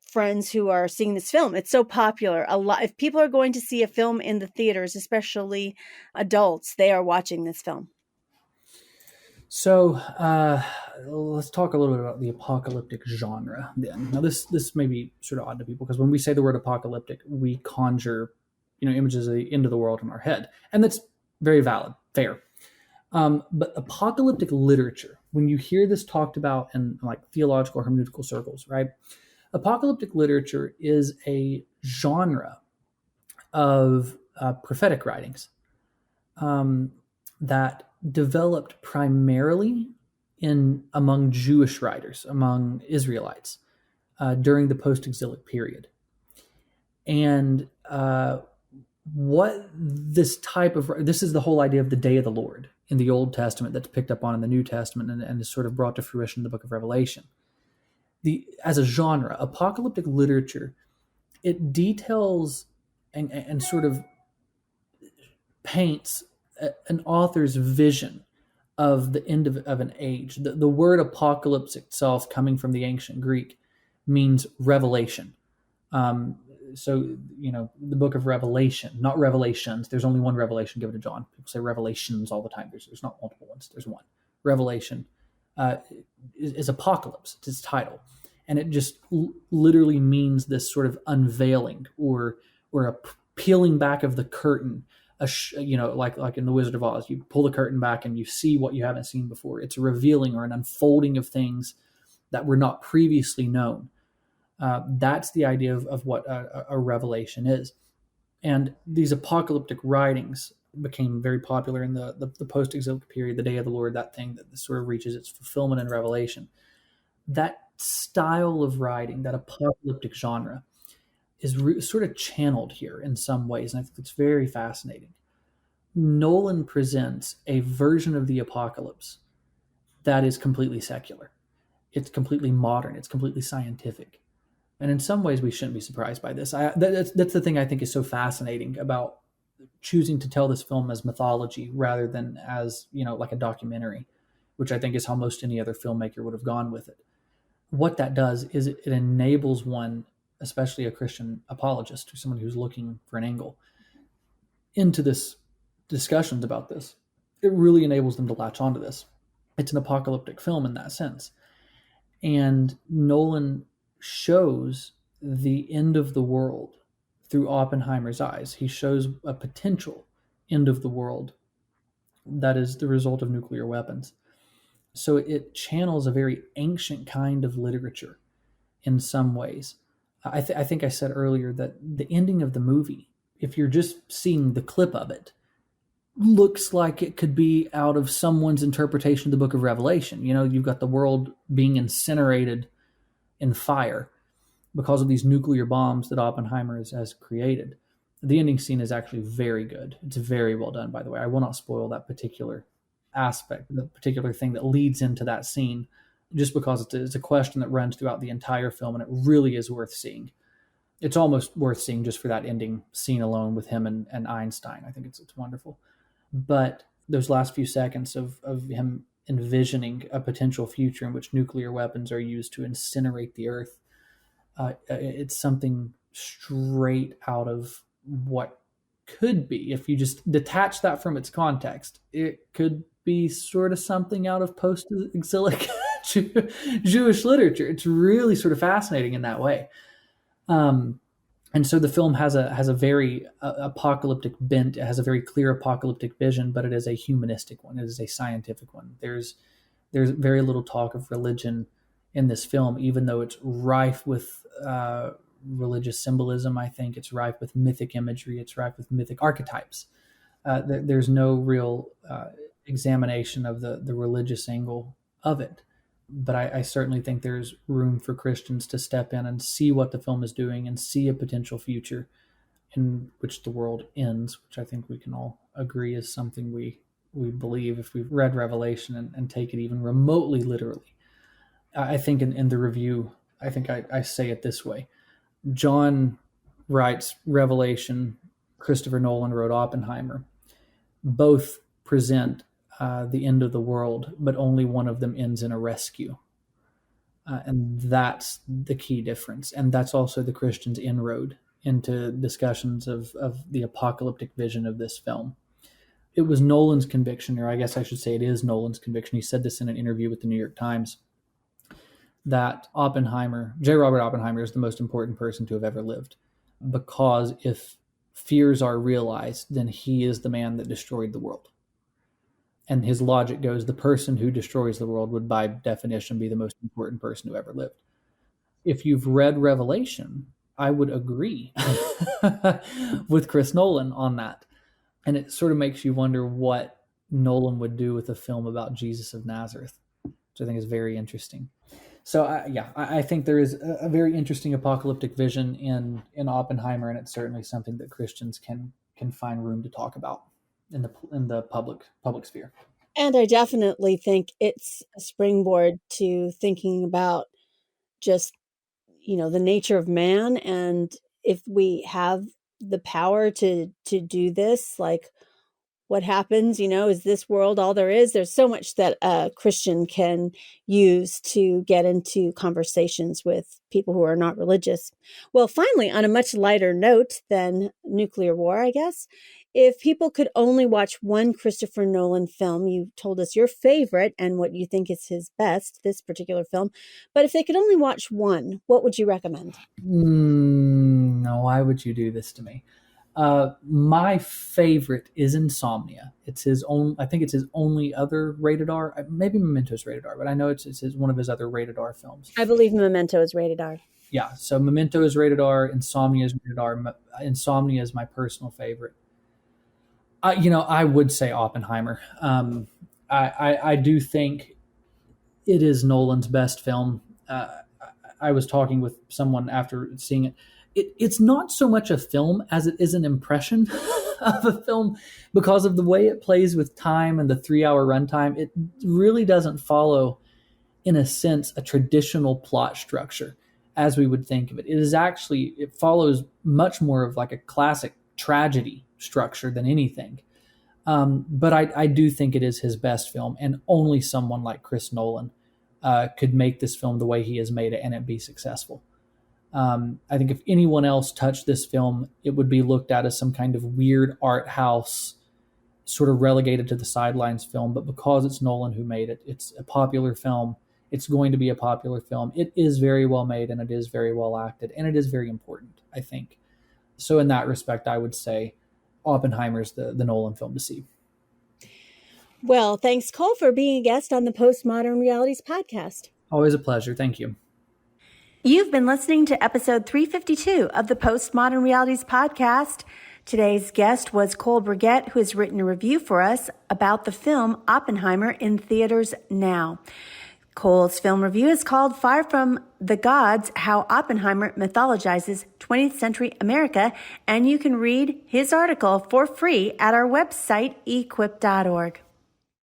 friends who are seeing this film? It's so popular. A lot, if people are going to see a film in the theaters, especially adults, they are watching this film. So let's talk a little bit about the apocalyptic genre then. Now this may be sort of odd to people because when we say the word apocalyptic, we conjure, images of the end of the world in our head. And that's very valid, fair. But apocalyptic literature, when you hear this talked about in like theological or hermeneutical circles, right? Apocalyptic literature is a genre of prophetic writings that developed primarily among Jewish writers, among Israelites during the post-exilic period. And what this is the whole idea of the day of the Lord in the Old Testament that's picked up on in the New Testament and is sort of brought to fruition in the book of Revelation. As a genre, apocalyptic literature, it details and sort of paints an author's vision of the end of an age. The word apocalypse itself, coming from the ancient Greek, means revelation. So, the book of Revelation, not Revelations. There's only one revelation given to John. People say Revelations all the time. There's not multiple ones. There's one. Revelation is apocalypse. It's its title. And it just literally means this sort of unveiling or a peeling back of the curtain. Like in The Wizard of Oz, you pull the curtain back and you see what you haven't seen before. It's a revealing or an unfolding of things that were not previously known. That's the idea of what a revelation is. And these apocalyptic writings became very popular in the post-exilic period, the day of the Lord, that thing that sort of reaches its fulfillment in Revelation. That style of writing, that apocalyptic genre, is sort of channeled here in some ways, and I think it's very fascinating. Nolan presents a version of the apocalypse that is completely secular. It's completely modern. It's completely scientific. And in some ways, we shouldn't be surprised by this. That's the thing I think is so fascinating about choosing to tell this film as mythology rather than as, like a documentary, which I think is how most any other filmmaker would have gone with it. What that does is it enables one, especially a Christian apologist or someone who's looking for an angle into this discussions about this. It really enables them to latch onto this. It's an apocalyptic film in that sense. And Nolan shows the end of the world through Oppenheimer's eyes. He shows a potential end of the world that is the result of nuclear weapons. So it channels a very ancient kind of literature in some ways. I think I said earlier that the ending of the movie, if you're just seeing the clip of it, looks like it could be out of someone's interpretation of the book of Revelation. You've got the world being incinerated in fire because of these nuclear bombs that Oppenheimer has created. The ending scene is actually very good. It's very well done, by the way. I will not spoil that particular aspect, the particular thing that leads into that scene, just because it's a question that runs throughout the entire film, and it really is worth seeing. It's almost worth seeing just for that ending scene alone with him and Einstein. I think it's wonderful. But those last few seconds of him envisioning a potential future in which nuclear weapons are used to incinerate the earth, It's something straight out of what could be. If you just detach that from its context, it could be sort of something out of post-exilic Jewish literature. It's really sort of fascinating in that way. And so the film has a very apocalyptic bent. It has a very clear apocalyptic vision, but it is a humanistic one. It is a scientific one. There's very little talk of religion in this film, even though it's rife with religious symbolism. I think it's rife with mythic imagery. It's rife with mythic archetypes. There's no real examination of the religious angle of it. But I certainly think there's room for Christians to step in and see what the film is doing and see a potential future in which the world ends, which I think we can all agree is something we believe if we've read Revelation and take it even remotely literally. I think in the review, I think I say it this way. John writes Revelation, Christopher Nolan wrote Oppenheimer. Both present the end of the world, but only one of them ends in a rescue. And that's the key difference. And that's also the Christian's inroad into discussions of the apocalyptic vision of this film. It was Nolan's conviction, or I guess I should say it is Nolan's conviction. He said this in an interview with the New York Times, that J. Robert Oppenheimer is the most important person to have ever lived, because if fears are realized, then he is the man that destroyed the world. And his logic goes, the person who destroys the world would by definition be the most important person who ever lived. If you've read Revelation, I would agree with Chris Nolan on that. And it sort of makes you wonder what Nolan would do with a film about Jesus of Nazareth, which I think is very interesting. So I think there is a very interesting apocalyptic vision in Oppenheimer, and it's certainly something that Christians can find room to talk about in the public sphere. And I definitely think it's a springboard to thinking about just, the nature of man, and if we have the power to do this, like, what happens, is this world all there is? There's so much that a Christian can use to get into conversations with people who are not religious. Well, finally, on a much lighter note than nuclear war, I guess, if people could only watch one Christopher Nolan film, you told us your favorite and what you think is his best, this particular film, but if they could only watch one, what would you recommend? No, why would you do this to me? My favorite is Insomnia. It's his own. I think it's his only other rated R. Maybe Memento's rated R, but I know it's one of his other rated R films. I believe Memento is rated R. Yeah, so Memento is rated R. Insomnia is rated R. Insomnia is my personal favorite. I would say Oppenheimer. I do think it is Nolan's best film. I was talking with someone after seeing it. It's not so much a film as it is an impression of a film, because of the way it plays with time and the 3-hour runtime. It really doesn't follow, in a sense, a traditional plot structure as we would think of it. It follows much more of like a classic tragedy structure than anything. But I do think it is his best film, and only someone like Chris Nolan could make this film the way he has made it and it be successful. I think if anyone else touched this film, it would be looked at as some kind of weird art house, sort of relegated to the sidelines film. But because it's Nolan who made it, it's a popular film. It's going to be a popular film. It is very well made, and it is very well acted, and it is very important, I think. So in that respect, I would say Oppenheimer's the Nolan film to see. Well, thanks, Cole, for being a guest on the Postmodern Realities podcast. Always a pleasure. Thank you. You've been listening to episode 352 of the Postmodern Realities podcast. Today's guest was Cole Brigette, who has written a review for us about the film Oppenheimer in theaters now. Cole's film review is called Fire from the Gods, How Oppenheimer Mythologizes 20th Century America, and you can read his article for free at our website, equip.org.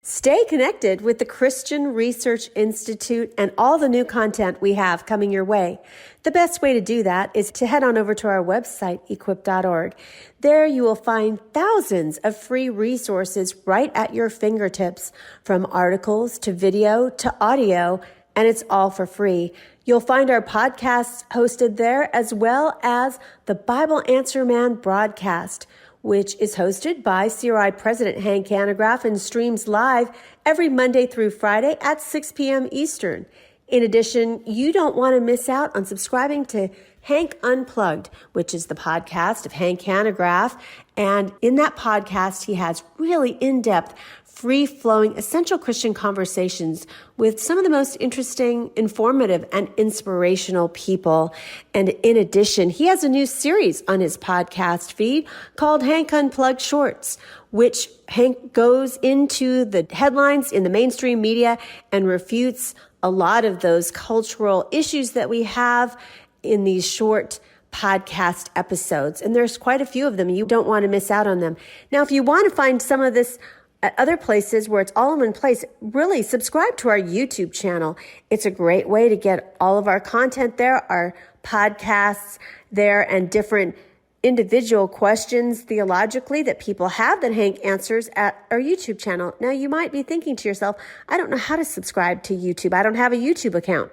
Stay connected with the Christian Research Institute and all the new content we have coming your way. The best way to do that is to head on over to our website, equip.org. There you will find thousands of free resources right at your fingertips, from articles to video to audio, and it's all for free. You'll find our podcasts hosted there, as well as the Bible Answer Man broadcast, which is hosted by CRI President Hank Hanegraaff and streams live every Monday through Friday at 6 p.m. Eastern. In addition, you don't want to miss out on subscribing to Hank Unplugged, which is the podcast of Hank Hanegraaff. And in that podcast, he has really in-depth, free-flowing, essential Christian conversations with some of the most interesting, informative, and inspirational people. And in addition, he has a new series on his podcast feed called Hank Unplugged Shorts, which Hank goes into the headlines in the mainstream media and refutes a lot of those cultural issues that we have in these short podcast episodes. And there's quite a few of them. You don't want to miss out on them. Now, if you want to find some of this at other places where it's all in one place, really subscribe to our YouTube channel. It's a great way to get all of our content there, our podcasts there, and different individual questions theologically that people have that Hank answers at our YouTube channel. Now, you might be thinking to yourself, I don't know how to subscribe to YouTube. I don't have a YouTube account.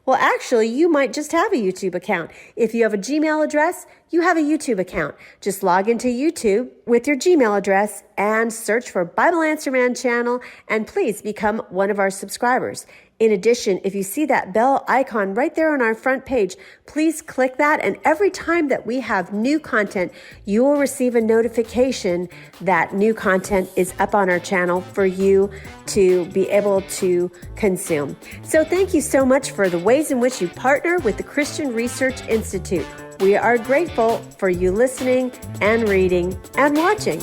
Well, actually, you might just have a YouTube account. If you have a Gmail address, you have a YouTube account. Just log into YouTube with your Gmail address and search for Bible Answer Man channel, and please become one of our subscribers. In addition, if you see that bell icon right there on our front page, please click that, and every time that we have new content, you will receive a notification that new content is up on our channel for you to be able to consume. So thank you so much for the ways in which you partner with the Christian Research Institute. We are grateful for you listening and reading and watching.